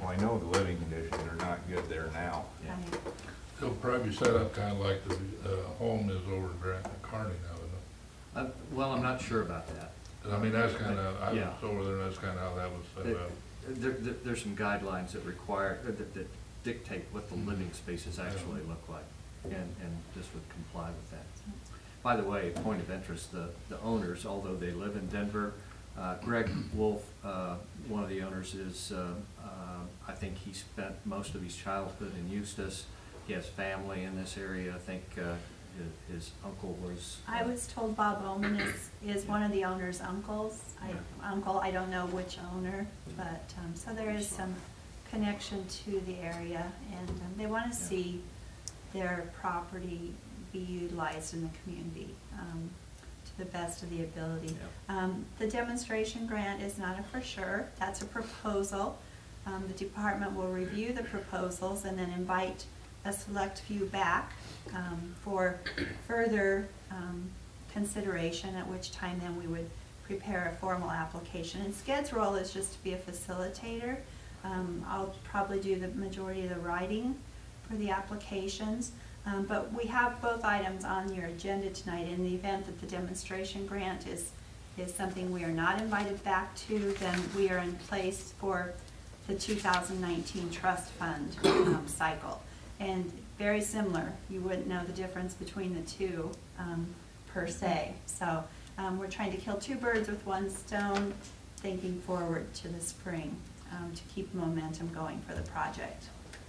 Well, I know the living conditions are not good there now. Right. It'll probably be set up kind of like the home is over in Kearney now, isn't it? Well, I'm not sure about that. I mean, that's kind of, I was Yeah. over there, and that's kind of how that was set up. There's some guidelines that require, that dictate what the living spaces actually look like, and this would comply with that. By the way, point of interest, the owners, although they live in Denver, Greg Wolf, one of the owners, is, I think he spent most of his childhood in Eustis. He has family in this area. I think his uncle was... I was told Bob Oman is one of the owner's uncles. I don't know which owner, but so there is some connection to the area, and they want to see their property be utilized in the community to the best of the ability. The demonstration grant is not a for sure. That's a proposal. The department will review the proposals and then invite a select few back for further consideration, at which time then we would prepare a formal application. And SCED's role is just to be a facilitator. I'll probably do the majority of the writing for the applications, but we have both items on your agenda tonight. In the event that the demonstration grant is something we are not invited back to, then we are in place for the 2019 trust fund cycle. And very similar, you wouldn't know the difference between the two per se. So we're trying to kill 2 birds with 1 stone, thinking forward to the spring to keep momentum going for the project.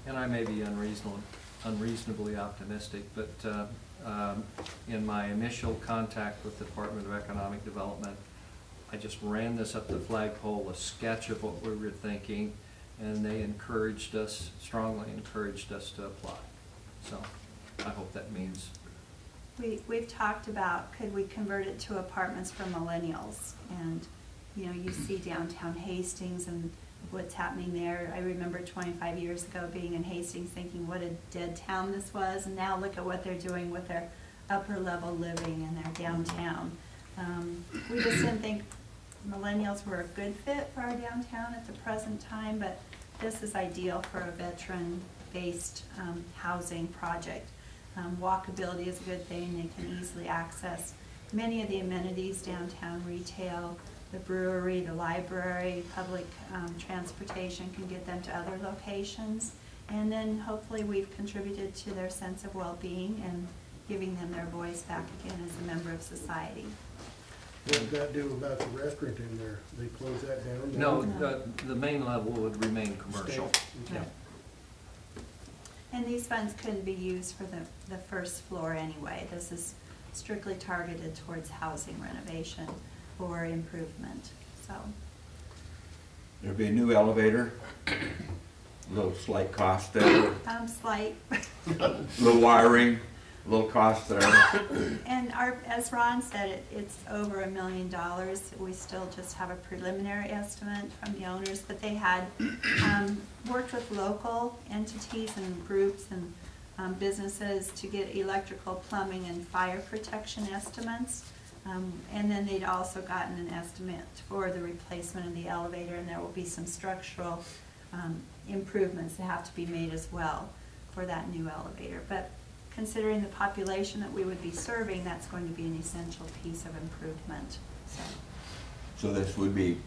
And I may be unreasonably optimistic, but in my initial contact with the Department of Economic Development, I just ran this up the flagpole, a sketch of what we were thinking, and they encouraged us, strongly encouraged us to apply. So I hope that means. We've talked about, could we convert it to apartments for millennials? And you know, you see downtown Hastings and what's happening there. I remember 25 years ago being in Hastings thinking what a dead town this was, and now look at what they're doing with their upper level living and their downtown. We just didn't think millennials were a good fit for our downtown at the present time, but this is ideal for a veteran-based housing project. Walkability is a good thing. They can easily access many of the amenities downtown, retail, the brewery, the library, public transportation can get them to other locations. And then hopefully we've contributed to their sense of well-being and giving them their voice back again as a member of society. What does that do about the restaurant in there? They close that down? No, the main level would remain commercial. Stay- Yeah. And these funds couldn't be used for the first floor anyway. This is strictly targeted towards housing renovation or improvement, so. There'll be a new elevator, a little slight cost there, Slight. little wiring, a little cost there. And as Ron said, it's over $1 million. We still just have a preliminary estimate from the owners, but they had worked with local entities and groups and businesses to get electrical, plumbing, and fire protection estimates. And then they'd also gotten an estimate for the replacement of the elevator, and there will be some structural improvements that have to be made as well for that new elevator. But considering the population that we would be serving, that's going to be an essential piece of improvement. So this would be,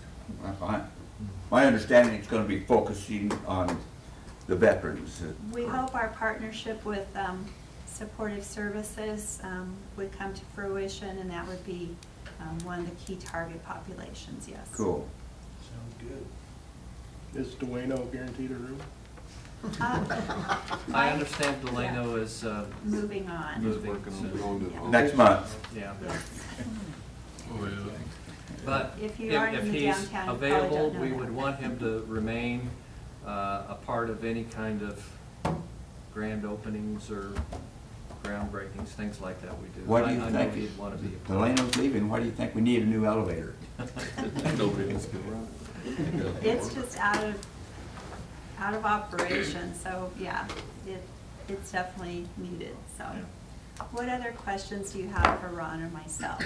my understanding, it's going to be focusing on the veterans. We hope our partnership with Supportive Services would come to fruition, and that would be one of the key target populations, yes. Cool. Sounds good. Is Delano guaranteed a room? I understand Delano is moving on. moving Next month. Yeah. Oh, yeah. But If if you aren't in the he's downtown, you probably available, don't know we that. would want him to remain a part of any kind of grand openings or groundbreakings, things like that we do. Why do you I think know he'd want to be. Delano's leaving? Why do you think we need a new elevator? Nobody wants to go around. It's just out of operation, so yeah, it's definitely needed, so. What other questions do you have for Ron or myself?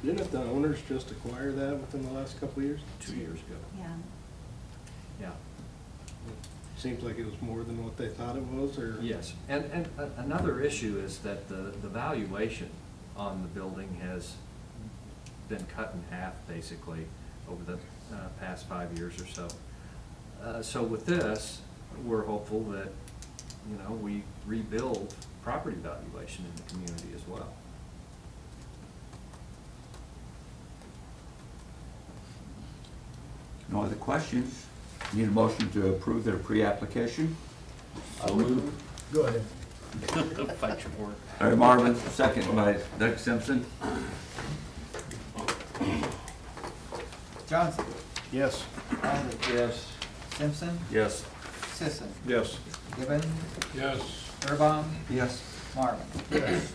Didn't the owners just acquire that within the last couple of years? 2 years ago. Yeah. Yeah. Seems like it was more than what they thought it was, or? Yes, and another issue is that the valuation on the building has been cut in half, basically, over the past 5 years or so. So with this, we're hopeful that, we rebuild property valuation in the community as well. No other questions? Need a motion to approve their pre-application? So moved. Go ahead. Fight your board. All right, Marvin, second by Doug Simpson. Johnson. Yes. Aldridge. Yes. Simpson. Yes. Sisson. Yes. Gibbon. Yes. Burbine. Yes. Marvin. Yes.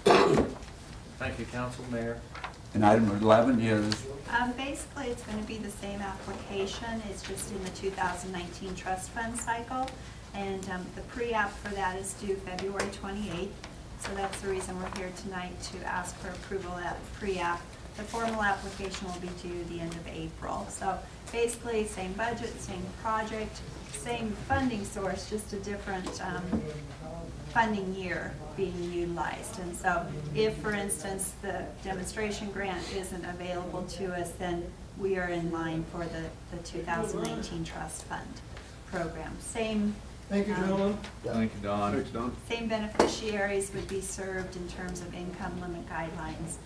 Thank you, Council, Mayor. And item 11 is, Basically, it's going to be the same application. It's just in the 2019 trust fund cycle. And the pre-app for that is due February 28th. So that's the reason we're here tonight, to ask for approval of that pre-app. The formal application will be due the end of April. So basically, same budget, same project, same funding source, just a different funding year being utilized. And so if, for instance, the demonstration grant isn't available to us, then we are in line for the 2019 trust fund program. Same. Thank you, gentlemen. Thank you, Don. Thanks, Don. Same beneficiaries would be served in terms of income limit guidelines.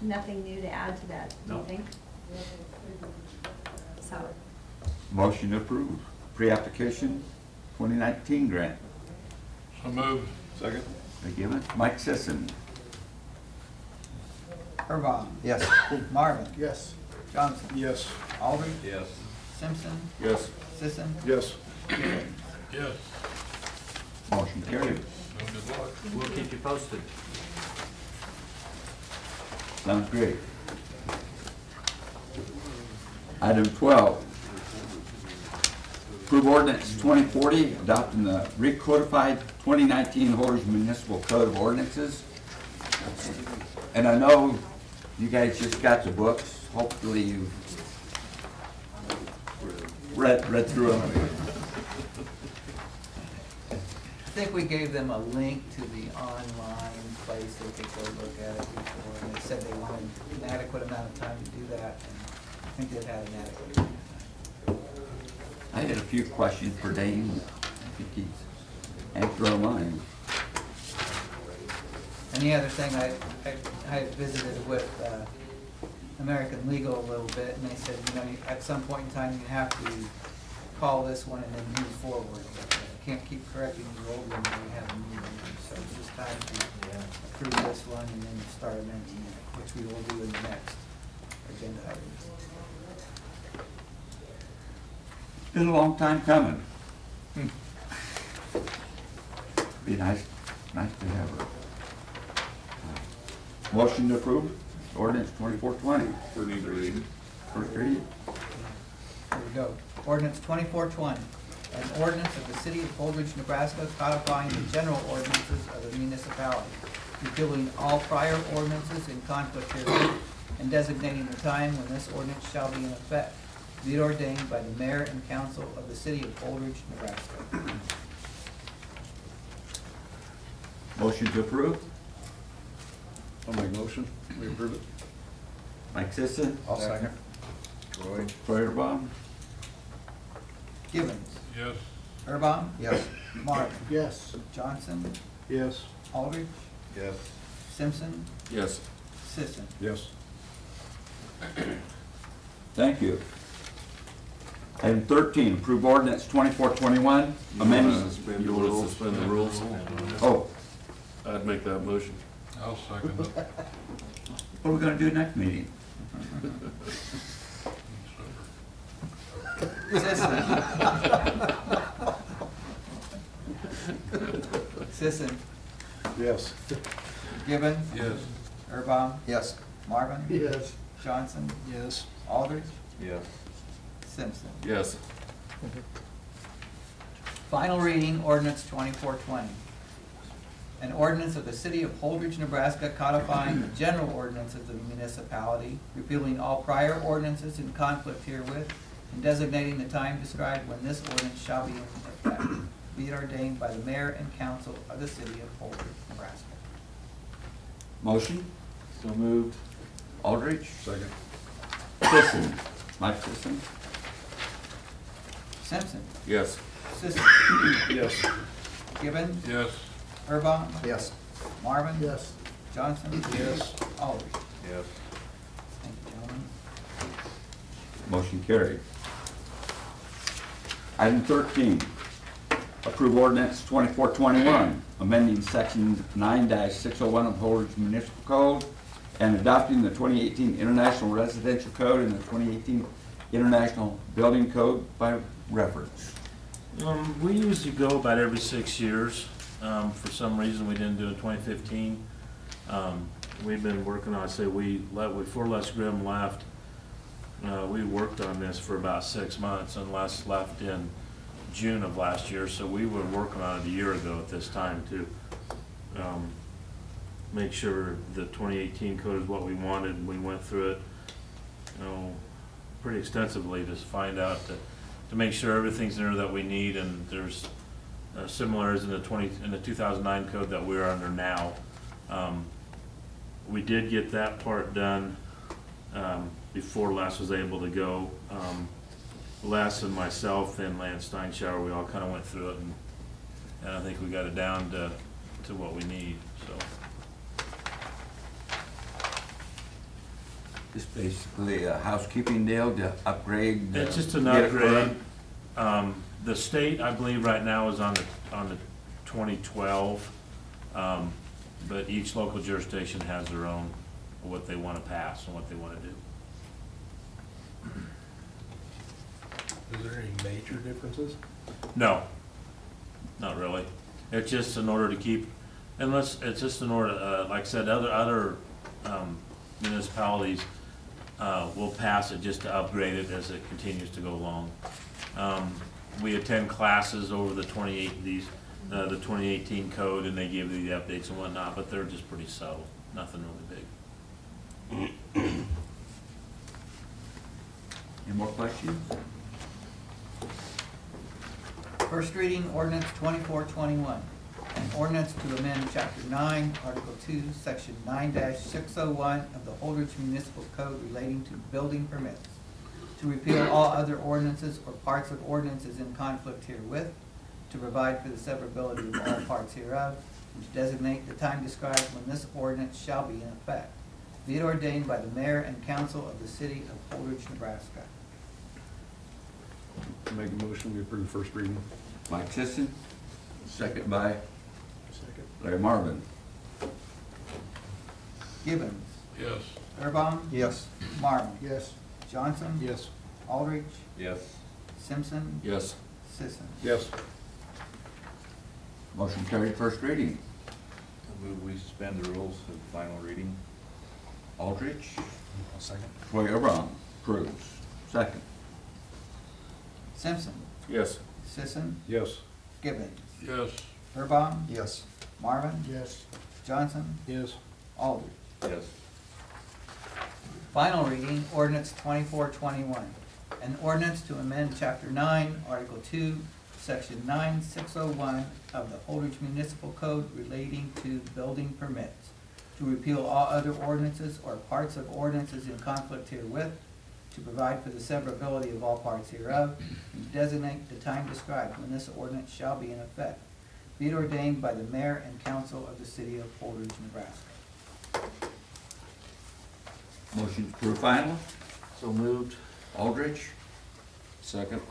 Nothing new to add to that, do you No. think? So, motion to approve pre-application 2019 grant. So moved. Second? By Gibbon. Mike Sisson. Burbine. Yes. Marvin. Yes. Johnson. Yes. Aldridge. Yes. Simpson. Yes. Sisson. Yes. Gibbon. Yes. Motion carried. Good luck. We'll keep you posted. Sounds great. Item 12. Approve ordinance 2040, adopting the recodified 2019 Holders Municipal Code of Ordinances. And I know you guys just got the books. Hopefully you've read through them. I think we gave them a link to the online place they could go look at it before, and they said they wanted an adequate amount of time to do that, and I think they've had an adequate amount of time. I had a few questions for Dane. I think he's after our line. And the other thing, I visited with American Legal a little bit, and they said, you know, at some point in time, you have to call this one and then move forward. You can't keep correcting the old one when you have a new one. So it's just time to approve this one and then start amending it, which we will do in the next agenda item. It's been a long time coming. Be nice to have her. Motion to approve ordinance 2420. We need to read it. First reading. Here we go. Ordinance 2420, an ordinance of the city of Holdridge, Nebraska, codifying the general ordinances of the municipality, repealing all prior ordinances in conflict herewith, and designating the time when this ordinance shall be in effect, be it ordained by the mayor and council of the city of Holdridge, Nebraska. Motion to approve. I'll make motion. We approve it. Mike Sisson. I'll second. Troy Erbaum. Givens. Yes. Erbaum. Yes. Martin. Yes. Johnson. Yes. Aldridge. Yes. Simpson. Yes. Sisson. Yes. Thank you. Item 13, approve ordinance 2421, amending. You want to suspend the rules? Oh, I'd make that motion. I'll second it. what are we gonna do next meeting? Sisson. Sisson. Yes. Gibbons. Yes. Erbaum. Yes. Marvin. Yes. Johnson. Yes. Aldridge. Yes. Simpson. Yes. Final reading, ordinance 2420. An ordinance of the city of Holdridge, Nebraska, codifying the general ordinance of the municipality, repealing all prior ordinances in conflict herewith, and designating the time described when this ordinance shall be in effect, be it ordained by the mayor and council of the city of Holdridge, Nebraska. Motion? So moved. Aldrich? Second. Sisson. Mike Sisson. Simpson. Yes. Sisson. Yes. Gibbons. Yes. Erbaum. Yes. Marvin. Yes. Johnson. Yes. Aldridge. Yes. Thank you, gentlemen. Motion carried. Item 13, approve ordinance 2421, amending section 9-601 of Holdridge Municipal Code and adopting the 2018 International Residential Code and the 2018 International Building Code by reference. We usually go about every 6 years. For some reason, we didn't do it in 2015. We've been working on, before Les Grimm left, we worked on this for about 6 months, and Les left in June of last year, so we were working on it a year ago at this time to make sure the 2018 code is what we wanted, and we went through it, pretty extensively to find out to make sure everything's in there that we need, and there's similars in the 2009 code that we're under now. We did get that part done before Les was able to go. Les and myself and Lance Steinschauer, we all kind of went through it, and I think we got it down to what we need. So Just basically a housekeeping deal to upgrade. it's just an get it upgrade. current. The state, I believe, right now is on the 2012, but each local jurisdiction has their own what they want to pass and what they want to do. Is there any major differences? No, not really. It's just in order to keep, it's just in order, like I said, other municipalities will pass it just to upgrade it as it continues to go along. We attend classes over the 2018 code, and they give you the updates and whatnot, but they're just pretty subtle, nothing really big. Any more questions? First reading, ordinance 2421. An ordinance to amend chapter 9, article 2, section 9-601 of the Holdridge Municipal Code relating to building permits, to repeal all other ordinances or parts of ordinances in conflict herewith, to provide for the severability of all parts hereof, and to designate the time described when this ordinance shall be in effect. Be it ordained by the mayor and council of the city of Holdridge, Nebraska. Make a motion, we approve first reading. Mike Sisson, second by Second. Larry Marvin. Gibbons. Yes. Burbine. Yes. Martin. Yes. Johnson. Yes. Aldridge. Yes. Simpson. Yes. Sisson. Yes. Motion carried first reading. I move we suspend the rules of final reading. Aldrich. Second. Burbine approves. Second. Simpson. Yes. Sisson. Yes. Gibbons. Yes. Burbine. Yes. Marvin. Yes. Johnson. Yes. Aldridge. Yes. Final reading, ordinance 2421. An ordinance to amend chapter 9, article 2, section 9601 of the Holdridge Municipal Code relating to building permits, to repeal all other ordinances or parts of ordinances in conflict herewith, to provide for the severability of all parts hereof, and to designate the time described when this ordinance shall be in effect. Be it ordained by the mayor and council of the city of Holdridge, Nebraska. Motion to approve final. So moved. Aldrich. Second.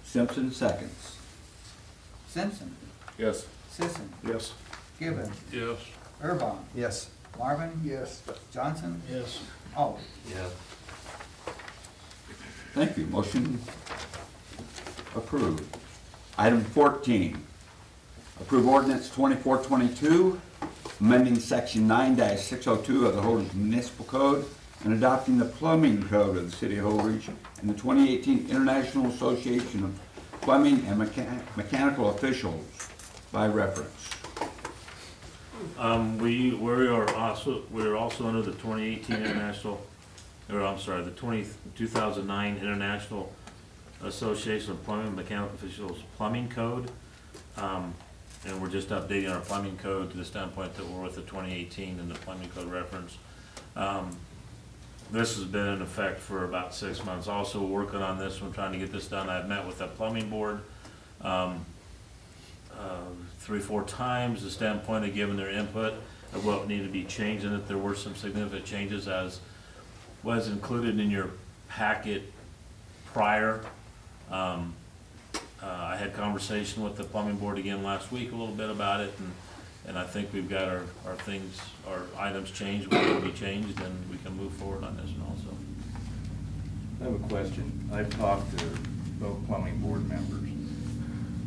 Simpson seconds. Simpson. Yes. Sisson. Yes. Gibbons. Yes. Burbine. Yes. Marvin. Yes. Johnson. Yes. Aldridge. Yes. Thank you. Motion approved. Item 14, approve ordinance 2422, amending section 9-602 of the Holdridge Municipal Code and adopting the plumbing code of the city of Holdridge and the 2018 International Association of Plumbing and Mechanical Officials by reference. We are also under the 2018 International, or I'm sorry, the 2009 International Association of Plumbing and Mechanical Officials Plumbing Code. And we're just updating our plumbing code to the standpoint that we're with the 2018 and the plumbing code reference. This has been in effect for about 6 months. Also working on this one, trying to get this done. I've met with the plumbing board 3-4 times, the standpoint of giving their input of what needed to be changed, and that there were some significant changes as was included in your packet prior. I had conversation with the plumbing board again last week a little bit about it, and I think we've got our things, our items changed, what will be changed, and we can move forward on this one also. I have a question. I've talked to both plumbing board members.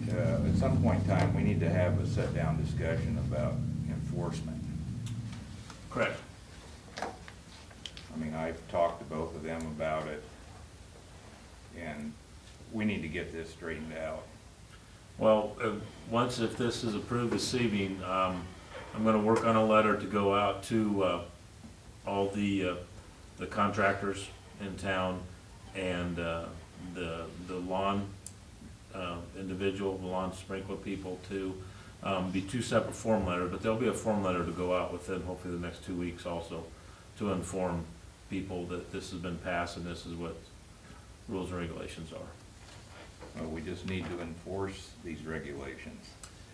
At some point in time, we need to have a sit-down discussion about enforcement. Correct. I mean, I've talked to both of them about it, and we need to get this straightened out. Well, if this is approved this evening, I'm gonna work on a letter to go out to all the contractors in town and the lawn individual, the lawn sprinkler people to be 2 separate form letters, but there'll be a form letter to go out within hopefully the next 2 weeks also to inform people that this has been passed and this is what rules and regulations are. Well, we just need to enforce these regulations.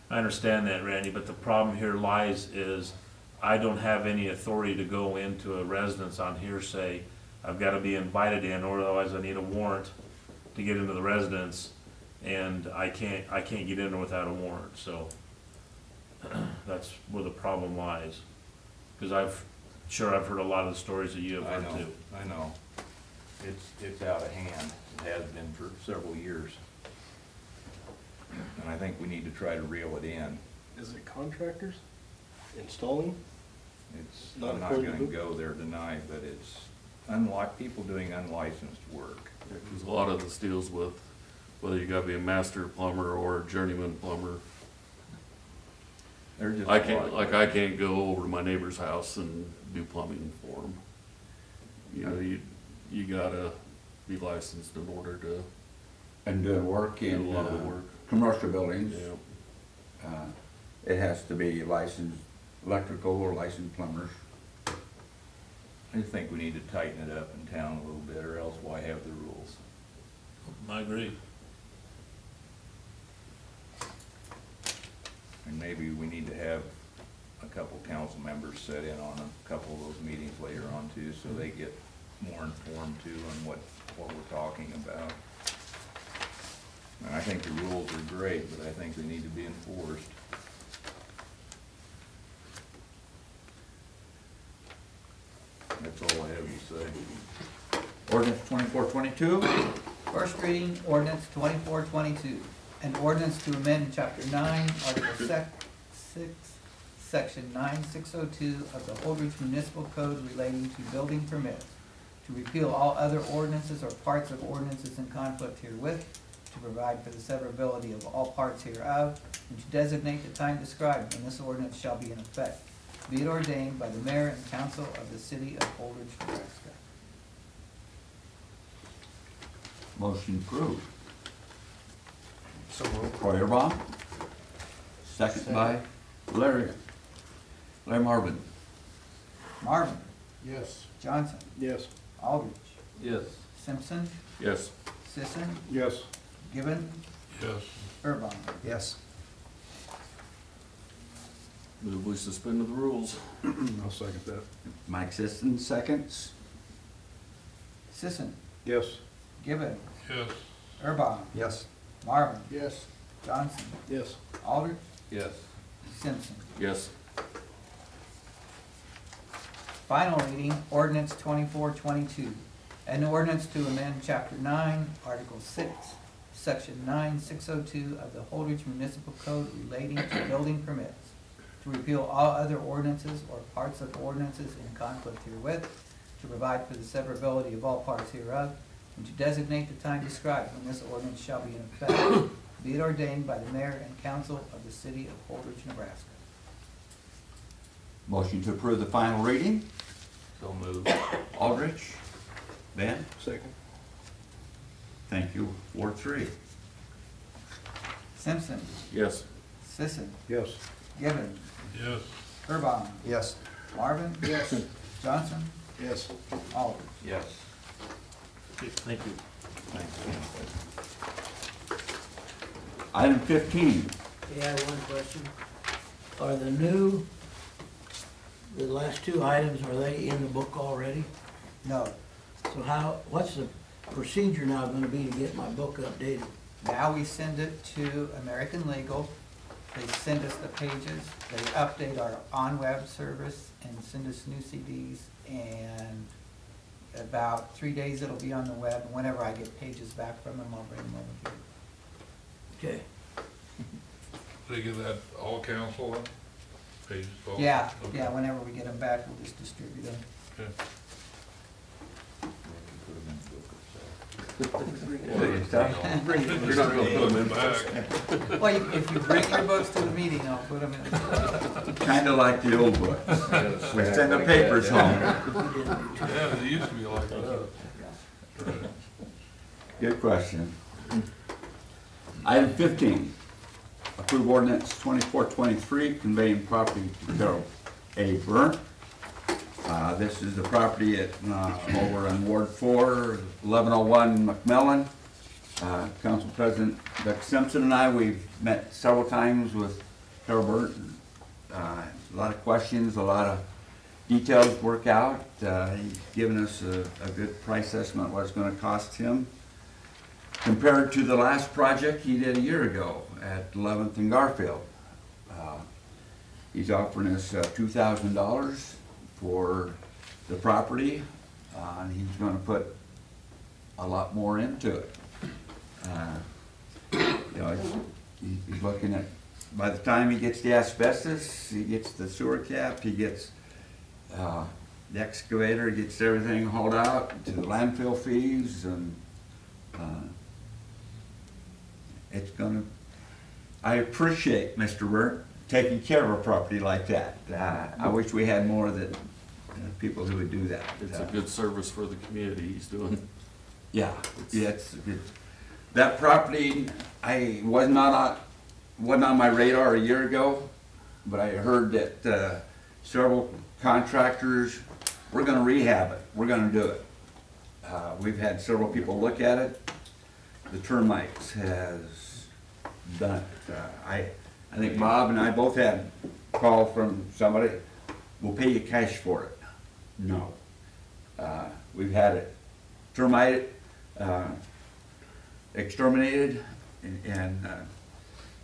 I understand that, Randy, but the problem here lies is I don't have any authority to go into a residence on hearsay. I've got to be invited in, or otherwise I need a warrant to get into the residence, and I can't get in there without a warrant. So that's where the problem lies, because I've heard a lot of the stories that you have heard too. I know. It's out of hand. It has been for several years. And I think we need to try to reel it in. Is it contractors installing? I'm not gonna go there tonight, but it's people doing unlicensed work. Because a lot of this deals with whether you gotta be a master plumber or a journeyman plumber. They're just I can't go over to my neighbor's house and do plumbing for them. You know, you gotta be licensed in order to And doing work do in a lot of the work. commercial buildings. Yeah. It has to be licensed electrical or licensed plumbers. I just think we need to tighten it up in town a little bit, or else why have the rules? I agree. And maybe we need to have a couple council members sit in on a couple of those meetings later on too, so they get more informed too on what we're talking about. And I think the rules are great, but I think they need to be enforced. That's all I have to say. Ordinance 2422. First reading, ordinance 2422. An ordinance to amend chapter 9, article 6, section 9602 of the Holdridge Municipal Code relating to building permits, to repeal all other ordinances or parts of ordinances in conflict herewith, to provide for the severability of all parts hereof, and to designate the time described when this ordinance shall be in effect. Be it ordained by the mayor and council of the city of Holdridge, Nebraska. Motion approved. So moved. Feuerbach. Second by Larry Marvin. Marvin, Yes. Johnson, Yes. Aldridge, Yes. Simpson, Yes. Sisson, Yes. Gibbon, Yes. Irvine. Yes. Move we suspend the rules. I'll second that. Mike Sisson, seconds. Sisson, Yes. Gibbon, Yes. Irvine, Yes. Marvin, Yes. Johnson, Yes. Aldridge, Yes. Simpson. Yes. Final reading, ordinance 2422. An ordinance to amend chapter 9, article 6, section 9602 of the Holdridge Municipal Code relating to building permits, to repeal all other ordinances or parts of ordinances in conflict herewith, to provide for the severability of all parts hereof, and to designate the time described when this ordinance shall be in effect. Be it ordained by the mayor and council of the city of Holdridge, Nebraska. Motion to approve the final reading. So move. Aldrich. Ben. Second. Thank you. Ward 3. Simpson, Yes. Sisson, Yes. Gibbon, Yes. Irvine, Yes. Marvin, Yes. Johnson, Yes. Aldridge. Yes. Thank you. Item 15. Yeah, I have one question. Are the last two items, are they in the book already? No. So what's the procedure now gonna be to get my book updated? Now we send it to American Legal. They send us the pages. They update our on-web service and send us new CDs. And about 3 days it'll be on the web. Whenever I get pages back from them, I'll bring them over here. Okay. They give that all council on pages? all- Yeah, Okay. yeah, whenever we get them back, we'll just distribute them. Okay. You're not gonna put them in back. Well, if you bring your books to the meeting, I'll put them in. Kind of like the old books. We send the papers home. Yeah, it used to be like that. Good question. Item 15. Approve ordinance 2423 conveying property to Carol A. Burnt. This is the property at, over in Ward 4, 1101 McMillan. Council President Beck Simpson and I, we've met several times with Carol Burnt. A lot of questions, a lot of details to work out. He's given us a good price estimate what it's going to cost him compared to the last project he did a year ago at 11th and Garfield. He's offering us $2,000 for the property, and he's going to put a lot more into it. You know, he's looking at, by the time he gets the asbestos, he gets the sewer cap, he gets the excavator, he gets everything hauled out to the landfill fees, and it's gonna, I appreciate Mr. Burt taking care of a property like that. I wish we had more that people who would do that. It's a good service for the community he's doing. Yeah, it's that property, I was not on my radar a year ago, but I heard that several contractors, we're gonna rehab it, we're gonna do it. We've had several people look at it. The termites has done it. I think Bob and I both had a call from somebody, we'll pay you cash for it. No. We've had it termited, exterminated, and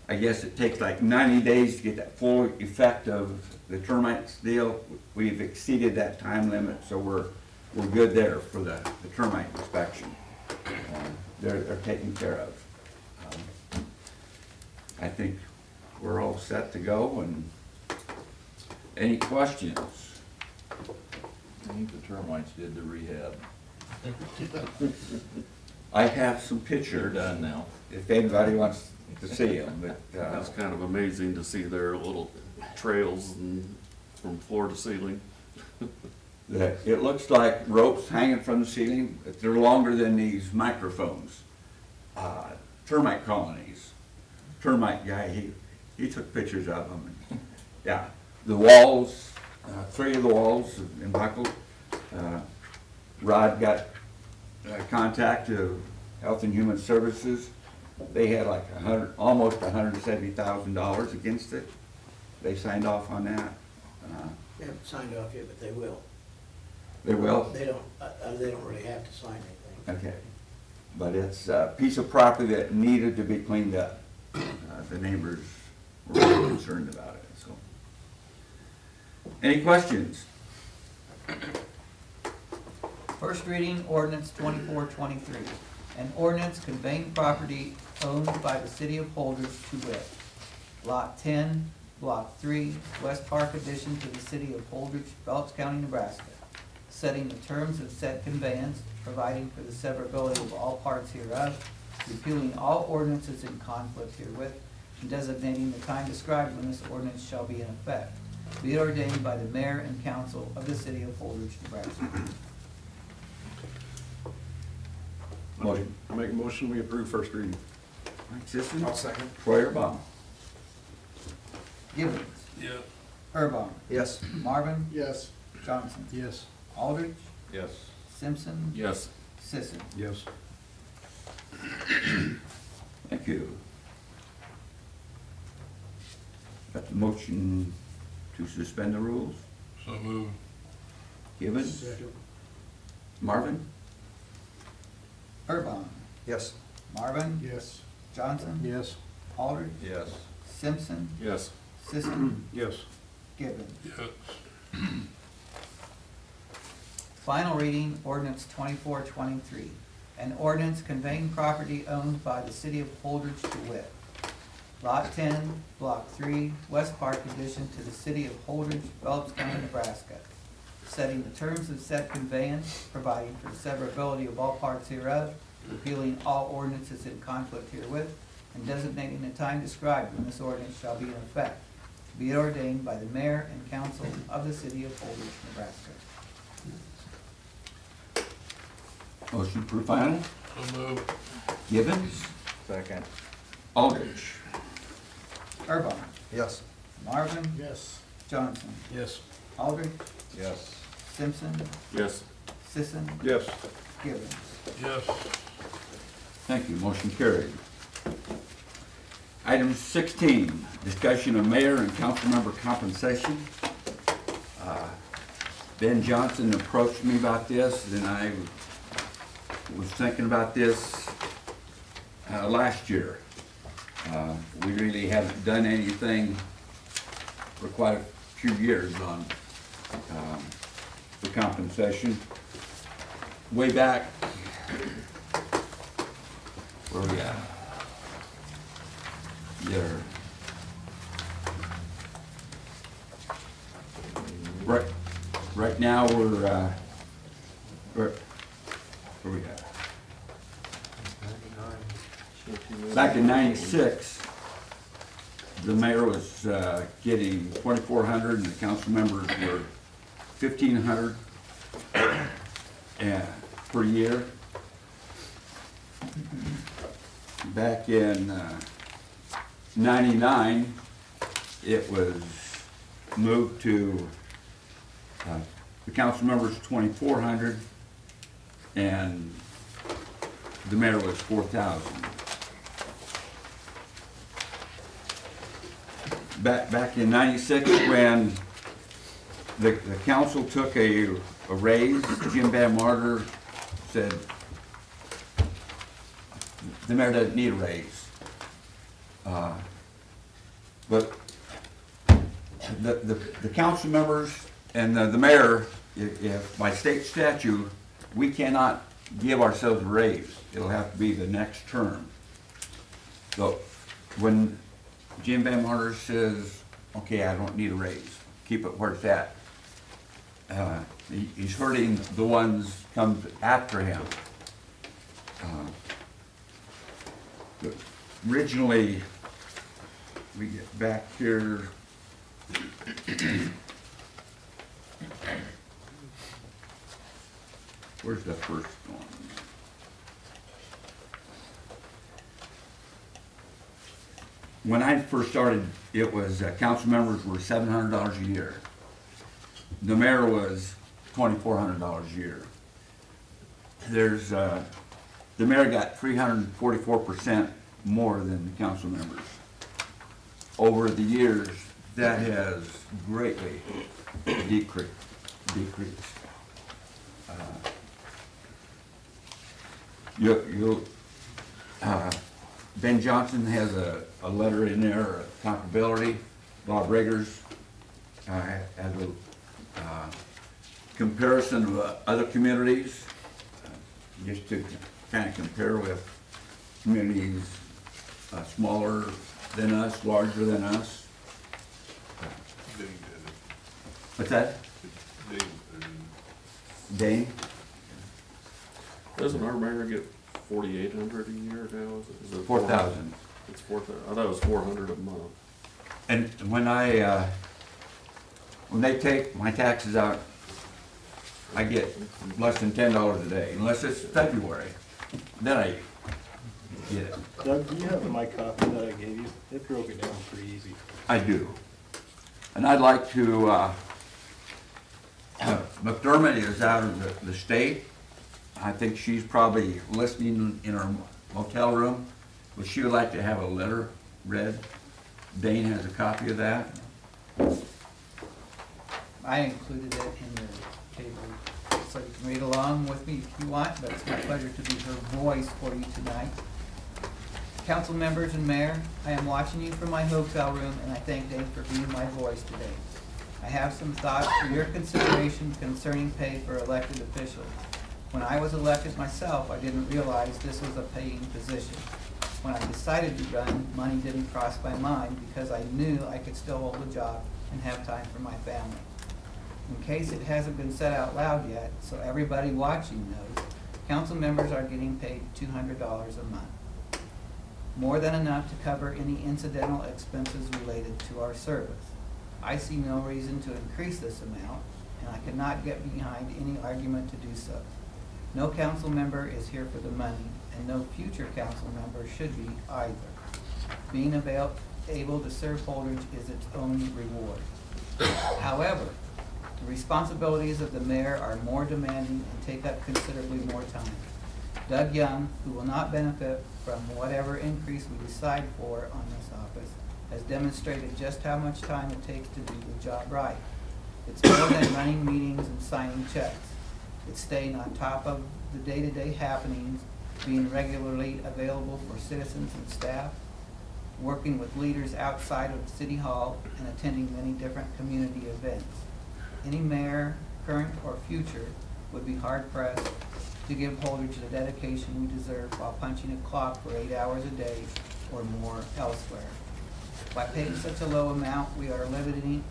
I guess it takes like 90 days to get that full effect of the termites deal. We've exceeded that time limit, so we're good there for the termite inspection. They're taken care of. I think we're all set to go, and any questions? I think the termites did the rehab. I have some pictures. They're done now. If anybody wants to see them, but That's kind of amazing to see their little trails and from floor to ceiling. it looks like ropes hanging from the ceiling, but they're longer than these microphones. Termite colonies. Termite guy, he took pictures of them. And, yeah, the walls, 3 of the walls in Buckle. Rod got contact to Health and Human Services. They had like almost $170,000 against it. They signed off on that. They haven't signed off yet, but they will. They will? They don't really have to sign anything. Okay. But it's a piece of property that needed to be cleaned up. The neighbors were really concerned about it, so. Any questions? First reading, ordinance 2423. An ordinance conveying property owned by the city of Holders to wit. Lot 10, Block 3, West Park addition to the city of Holdridge, Phelps County, Nebraska. Setting the terms of said conveyance, providing for the severability of all parts hereof, repealing all ordinances in conflict herewith, and designating the time described when this ordinance shall be in effect. Be it ordained by the mayor and council of the city of Holdridge, Nebraska. Motion. I make a motion, we approve first reading. Mike Sisson? I'll second. Troy Baum? Givens. Yeah. Urbon. Yes. Marvin. Yes. Johnson. Yes. Aldridge. Yes. Simpson. Yes. Sisson. Yes. Thank you. Got the motion to suspend the rules? So moved. Givens? Second. Marvin? Urbon. Yes. Marvin. Yes. Johnson. Yes. Aldridge. Yes. Simpson. Yes. Sisson. Yes. Gibbons. Yes. Final reading, ordinance 2423. An ordinance conveying property owned by the city of Holdridge to wit. Lot 10, Block 3, West Park addition to the city of Holdridge, Phelps County, Nebraska. Setting the terms of said conveyance, providing for the severability of all parts hereof, repealing all ordinances in conflict herewith, and designating the time described when this ordinance shall be in effect. Be it ordained by the mayor and council of the city of Holdridge, Nebraska. Motion for final? So moved. Gibbons? Second. Aldridge? Urbon. Yes. Marvin. Yes. Johnson. Yes. Aldridge. Yes. Simpson. Yes. Sisson. Yes. Gibbons. Yes. Thank you, motion carried. Item 16, discussion of mayor and council member compensation. Ben Johnson approached me about this, and I was thinking about this last year. We really haven't done anything for quite a few years on the compensation. Way back, where we at? There. Right now, we're where we at? Back in '96, the mayor was getting 2,400 and the council members were 1,500 per year. Back in '99, it was moved to the council members 2,400 and the mayor was 4,000. back in '96 when the council took a raise, Jim Van Martyr said, the mayor doesn't need a raise. But the council members and the mayor, if by state statute, we cannot give ourselves a raise. It'll have to be the next term. So when Jim Van Martyr says, okay, I don't need a raise, keep it where it's at, he's hurting the ones come after him. But originally, we get back here. Where's the first one? When I first started, it was council members were $700 a year. The mayor was $2,400 a year. There's the mayor got 344% more than the council members. Over the years, that has greatly decreased. Ben Johnson has a letter in there, accountability. Bob Riggers has a comparison of other communities, just to kind of compare with communities smaller than us, larger than us. Dane did it. What's that? Dane? Doesn't our mayor get 4,800 a year now? Is it 4,000. It's 4,000. I thought it was 400 a month. And when they take my taxes out, I get less than $10 a day, unless it's February. Then I get it. Doug, do you have my copy that I gave you? It broke it down pretty easy. I do. And I'd like to, McDermott is out of the state. I think she's probably listening in her motel room, but she would like to have a letter read. Dane has a copy of that. I included it in the table, so you can read along with me if you want, but it's my pleasure to be her voice for you tonight. Council members and mayor, I am watching you from my hotel room, and I thank Dave for being my voice today. I have some thoughts for your consideration concerning pay for elected officials. When I was elected myself, I didn't realize this was a paying position. When I decided to run, money didn't cross my mind because I knew I could still hold a job and have time for my family. In case it hasn't been said out loud yet, so everybody watching knows, council members are getting paid $200 a month. More than enough to cover any incidental expenses related to our service. I see no reason to increase this amount, and I cannot get behind any argument to do so. No council member is here for the money, and no future council member should be either. Being able to serve Holdridge is its own reward. However, the responsibilities of the mayor are more demanding and take up considerably more time. Doug Young, who will not benefit from whatever increase we decide for on this office, has demonstrated just how much time it takes to do the job right. It's more than running meetings and signing checks. It's staying on top of the day-to-day happenings, being regularly available for citizens and staff, working with leaders outside of City Hall, and attending many different community events. Any mayor, current or future, would be hard-pressed to give Holdridge the dedication we deserve while punching a clock for 8 hours a day or more elsewhere. By paying such a low amount, we are limiting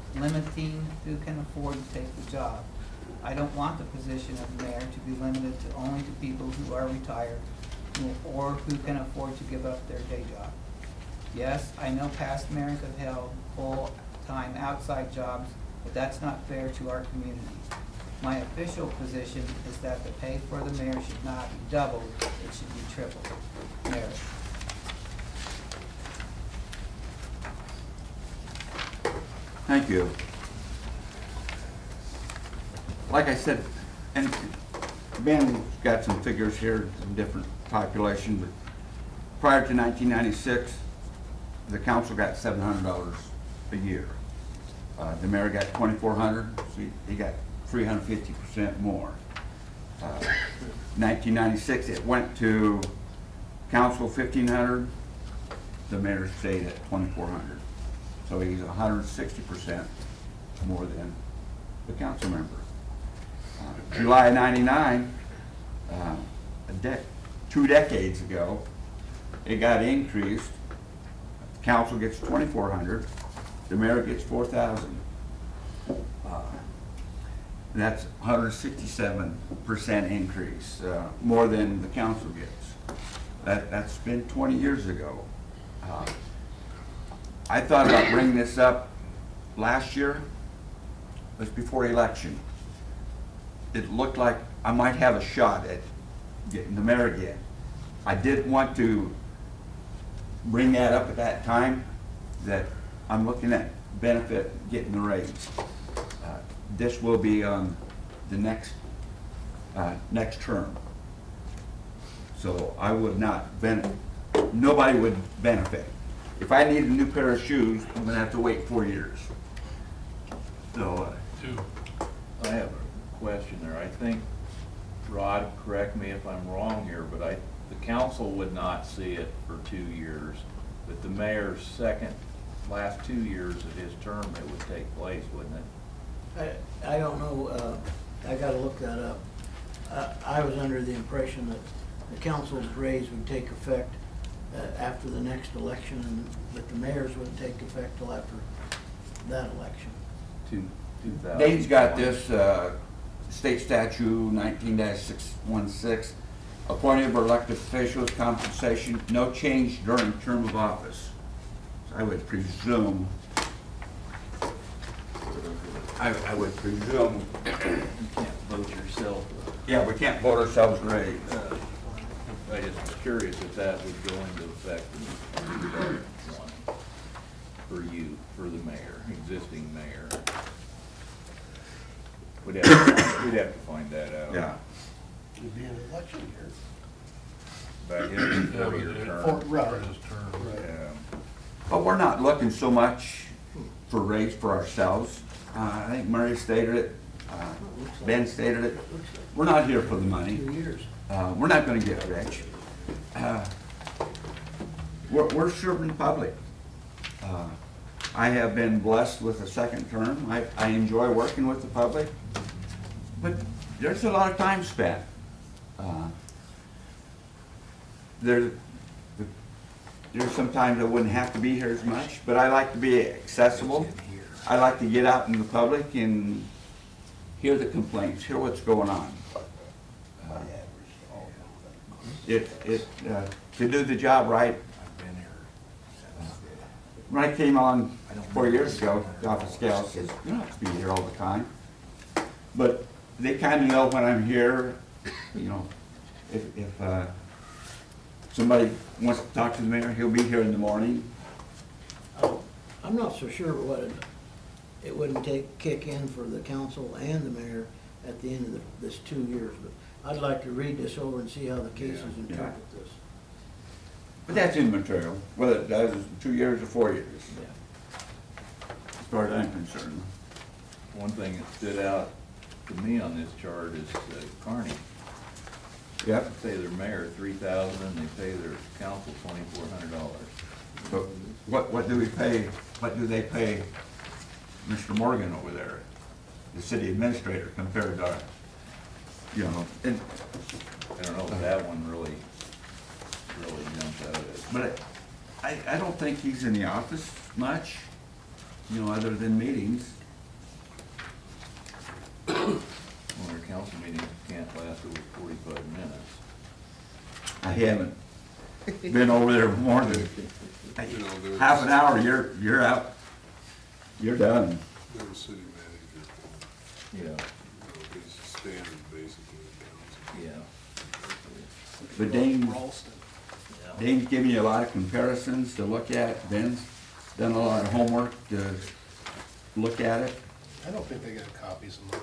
who can afford to take the job. I don't want the position of mayor to be limited to only to people who are retired or who can afford to give up their day job. Yes, I know past mayors have held full-time outside jobs, but that's not fair to our community. My official position is that the pay for the mayor should not be doubled, it should be tripled. Mayor. Thank you. Like I said, and Ben's got some figures here, some different population, but prior to 1996, the council got $700 a year. The mayor got 2,400, so he got 350% more. 1996, it went to council 1,500, the mayor stayed at 2,400. So he's 160% more than the council member. July '99, 2 decades ago, it got increased. Council gets 2,400, the mayor gets 4,000. That's 167% increase, more than the council gets. That's been 20 years ago. I thought about bringing this up last year. It was before election. It looked like I might have a shot at getting the mayor again. I didn't want to bring that up at that time, that I'm looking at benefit getting the raise. This will be on the next term. So I would not benefit, nobody would benefit. If I need a new pair of shoes, I'm gonna have to wait 4 years. So, I have a question there. I think, Rod, correct me if I'm wrong here, but the council would not see it for 2 years, but the mayor's last 2 years of his term, it would take place, wouldn't it? I don't know, I gotta look that up. I was under the impression that the council's raise would take effect after the next election, and that the mayor's wouldn't take effect till after that election. 2000. Dane's got this state statute 19-616, appointed or elected officials compensation, no change during term of office. So I would presume, I would presume. You can't vote yourself. Yeah, we can't vote ourselves raised. I just was curious if that would go into effect in 2001 for you, for the mayor, existing mayor. We'd have to find that out. Yeah. It'd be an election year. But yeah, 4-year term. Right. Yeah. But we're not looking so much for raise for ourselves. I think Murray stated it, Ben stated it. We're not here for the money. 2 years. We're not gonna get rich. We're serving the public. I have been blessed with a second term. I enjoy working with the public, but there's a lot of time spent. There's sometimes I wouldn't have to be here as much, but I like to be accessible. I like to get out in the public and hear the complaints, hear what's going on. To do the job right. When I came on 4 years ago, the office gal says, you don't have to be here all the time. But they kind of know when I'm here, you know, if somebody wants to talk to the mayor, he'll be here in the morning. I'm not so sure what it wouldn't kick in for the council and the mayor at the end of this 2 years, but I'd like to read this over and see how the cases interpret this. But that's immaterial, whether it does in 2 years or 4 years. As far as I'm concerned. One thing that stood out to me on this chart is Kearney. Yep. They pay their mayor $3,000 and they pay their council $2,400. But what do we pay? What do they pay Mr. Morgan over there, the city administrator, compared to, you know? And I don't know if that one really jumps out at it. But I don't think he's in the office much, you know, other than meetings. Well, their council meetings can't last over 45 minutes. I haven't been over there more than half an hour. You're out. You're done. They're a city manager. Yeah. It's standard basically in council. Yeah. But Dane's giving you a lot of comparisons to look at. Ben's done a lot of homework to look at it. I don't think they got copies of mine.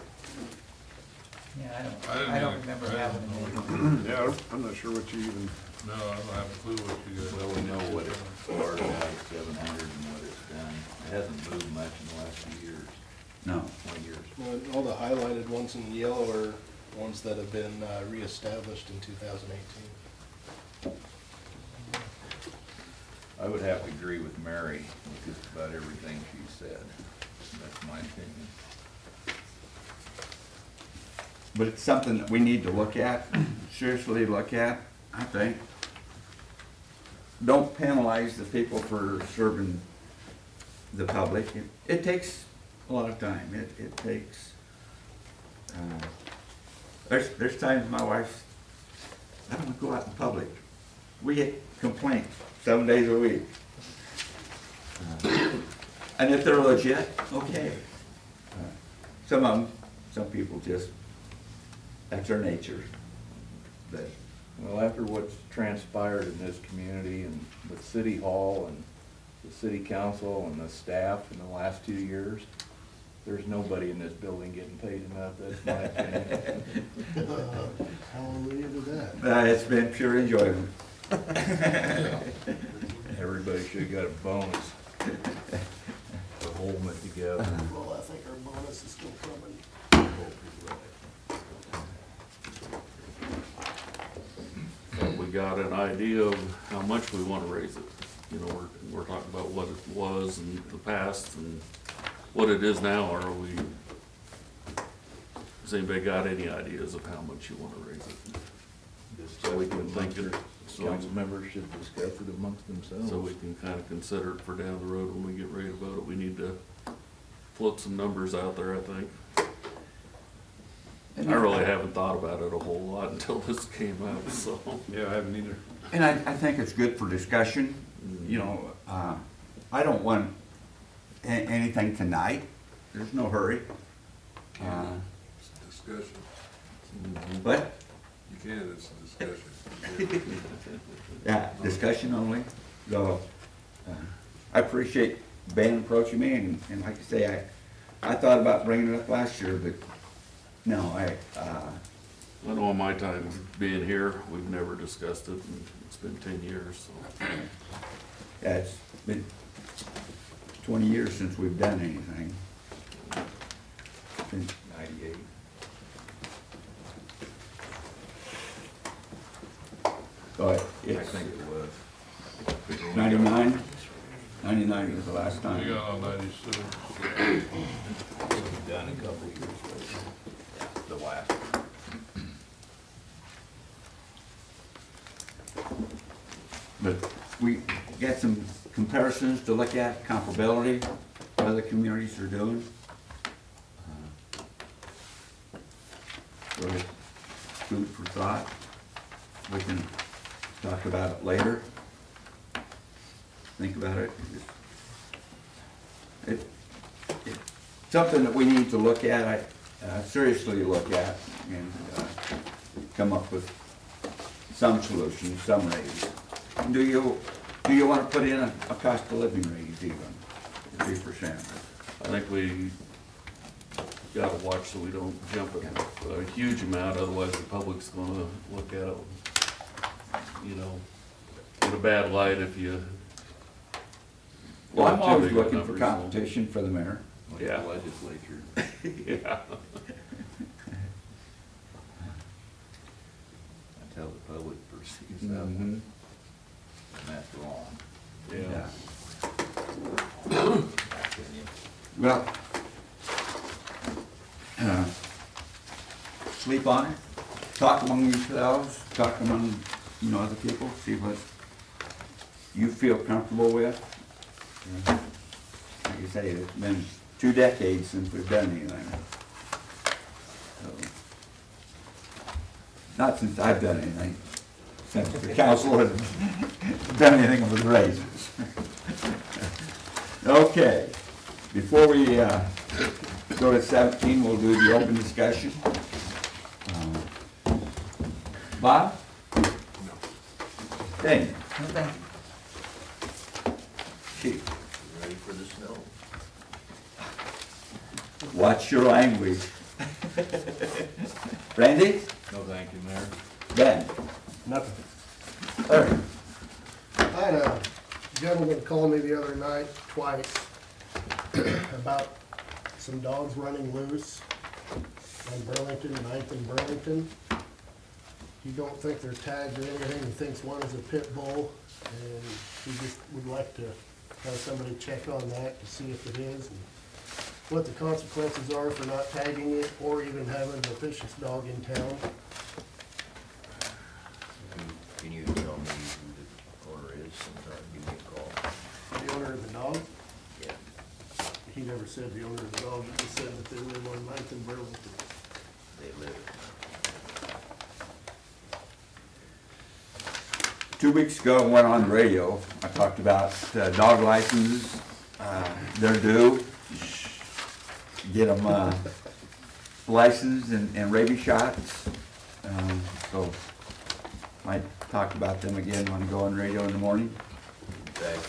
Yeah, I don't remember having any. Yeah, I'm not sure what you even. No, I don't have a clue what you guys. Well, we know what it started at, 700, and what it's done. It hasn't moved much in the last few years, No. 20 years. Well, all the highlighted ones in yellow are ones that have been reestablished in 2018. I would have to agree with Mary with just about everything she said. That's my opinion. But it's something that we need to look at, seriously look at, I think. Don't penalize the people for serving the public. It takes a lot of time. It takes, there's times my wife, I don't want to go out in public. We get complaints 7 days a week. And if they're legit, okay. Some people just, that's their nature. But Well, after what's transpired in this community and with City Hall and the City Council and the staff in the last 2 years, there's nobody in this building getting paid enough, that's my opinion. Hallelujah to that. it's been pure enjoyment. Everybody should've got a bonus for holding it together. Well, I think our bonus is still coming. But we got an idea of how much we wanna raise it. You know, we're talking about what it was in the past and what it is now. Has anybody got any ideas of how much you wanna raise it? So we can think it, Council members should discuss it amongst themselves. so we can kinda consider it for down the road when we get ready to vote it. We need to float some numbers out there, I think. I really haven't thought about it a whole lot until this came out, so. Yeah, I haven't either. And I think it's good for discussion. You know, I don't want anything tonight. There's no hurry. It's a discussion. But, You can, it's a discussion. yeah, discussion only. So, I appreciate Ben approaching me, and like I say, I thought about bringing it up last year, but no, I know in my time being here, we've never discussed it, and it's been 10 years, so. yeah, it's been 20 years since we've done anything. Since 98. But I it's think it was. 99? 99 was the last time. We got on 96. Done a couple years later. The last. But we got some comparisons to look at, comparability, what other communities are doing. Really food for thought. We can talk about it later. Think about it. It's something that we need to look at, seriously look at, and come up with some solutions, some raise. Do you want to put in a cost of living raise even, 3%? I think we gotta watch so we don't jump a huge amount, otherwise the public's gonna look at it, you know, in a bad light if you. Well, I'm always Too big of looking for numbers, so- competition for the mayor. Like Yeah. the legislature. Yeah. That's how the public perceives that Mhm. one. And that's wrong. Yeah. Well, sleep on it, talk among yourselves, talk among, other people, see what you feel comfortable with. Like I say, it's been 2 decades since we've done anything. So, not since I've done anything, since the council has done anything with raises. Okay, before we go to 17, we'll do the open discussion. Bob? No. Dane? No, thank you. Chief? Ready for the snow? Watch your language. Randy? No, thank you, Mayor. Ben? Nothing. Larry? I had a gentleman called me the other night twice about some dogs running loose on Burlington, 9th and Burlington. He don't think they're tagged or anything, he thinks one is a pit bull, and he just would like to have somebody check on that to see if it is, and what the consequences are for not tagging it, or even having a vicious dog in town. Can you tell me who the owner is sometime, give me a call? The owner of the dog? Yeah. He never said the owner of the dog, he just said that they live on 9th and Burlington. They live. 2 weeks ago, I went on the radio. I talked about dog licenses. They're due. Get them licensed and rabies shots. So might talk about them again when I go on the radio in the morning. In fact,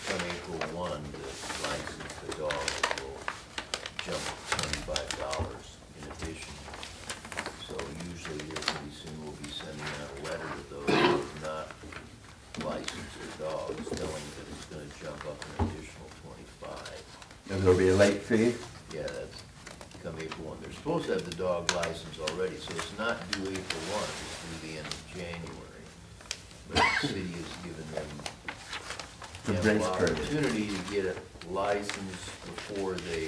come April 1, the license the dog will jump $25 in addition. So usually here pretty soon we'll be sending out a letter to those who have not licensed their dogs, telling that it's gonna jump up an additional 25. There'll be a late fee. Yeah, that's come April 1. They're supposed to have the dog license already, so it's not due April 1, it's due the end of January. But the city has given them The ample grace period. opportunity to get a license before they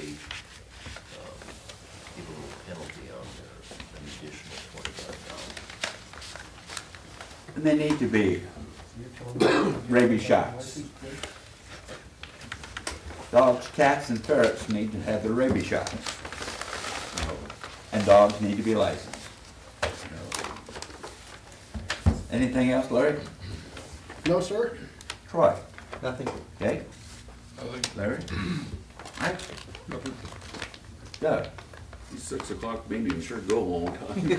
give a little penalty on their, an additional $25. And they need to be rabies shots. Dogs, cats, and ferrets need to have their rabies shots. And dogs need to be licensed. Anything else, Larry? No, sir. Troy? Nothing. Okay. Larry? Mike? Doug? These 6 o'clock meetings sure go a long time.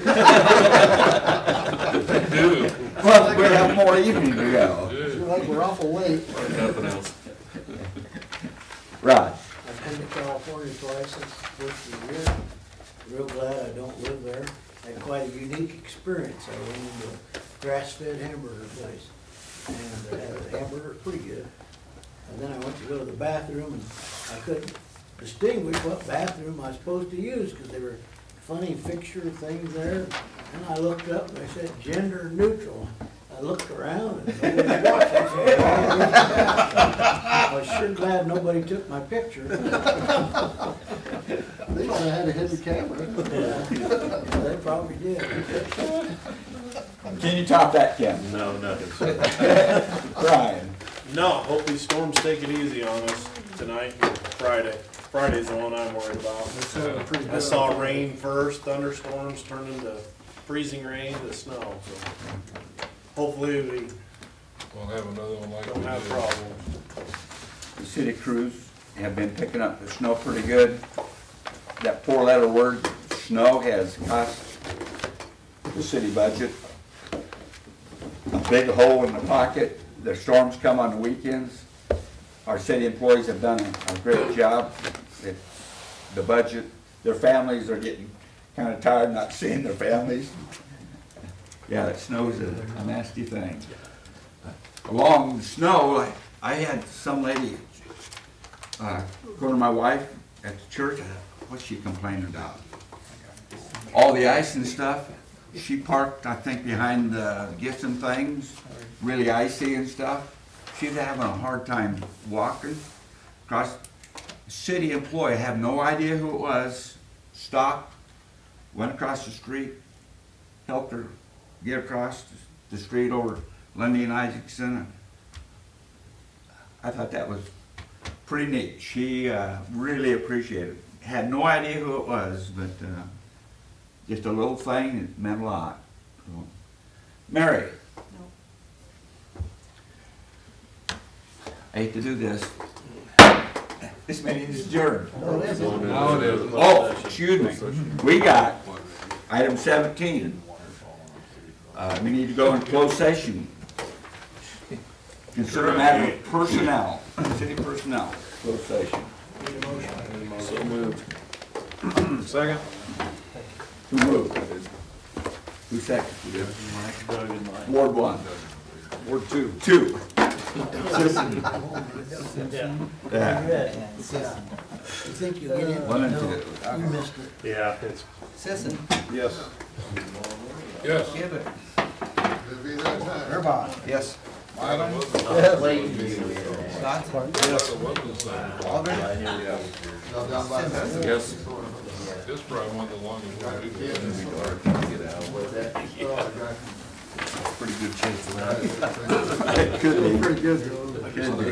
Well, we have more evening to go. Feel like we're awful late. Nothing else. Rod? I've been to California twice since the first of the year. Real glad I don't live there. Had quite a unique experience. I went into a grass-fed hamburger place, and they had a hamburger pretty good. And then I went to go to the bathroom, and I couldn't distinguish what bathroom I was supposed to use, because there were funny fixture things there. And I looked up, and they said gender neutral. I looked around, and nobody was watching. I was sure glad nobody took my picture. They might have had a hidden camera. Yeah, they probably did. Can you top that, Ken? No, nothing. Brian? No, hope these storms take it easy on us tonight and Friday. Friday's the one I'm worried about. I saw rain first, thunderstorms turn into freezing rain to snow, so hopefully we We'll have another one like we don't have did. problems. The city crews have been picking up the snow pretty good. That 4-letter word, snow, has cost the city budget a big hole in the pocket. The storms come on the weekends. Our city employees have done a great job. The budget, their families are getting kind of tired not seeing their families. Yeah, that snow's a nasty thing. Along the snow, I had some lady go to my wife at the church. What's she complaining about? All the ice and stuff. She parked, I think, behind the gifts and things, really icy and stuff. She's having a hard time walking across. City employee, have no idea who it was, stopped, went across the street, helped her get across the street over Lindy and Isaacson. I thought that was pretty neat. She really appreciated it. Had no idea who it was, but just a little thing that meant a lot. So, Mary? I hate to do this. This meeting is adjourned. No, it isn't. No, it isn't. Oh, excuse me. We got item 17. We need to go in closed session. Consider a matter of personnel, city personnel, closed session. So moved. Second? Who moved? Who seconded? Ward 1. Ward 2. 2. Yeah. And Sisson. You think you'll get in? 1 and No, 2. you missed it. Yeah, it's, Sisson. yes. Yes. Gibbon. Burbine. Yes. Adam. Scott. Aldridge. Simmons. Yes. This is probably one of the longest ones we've done. Pretty good chance of that. Could be. Pretty good. Could be.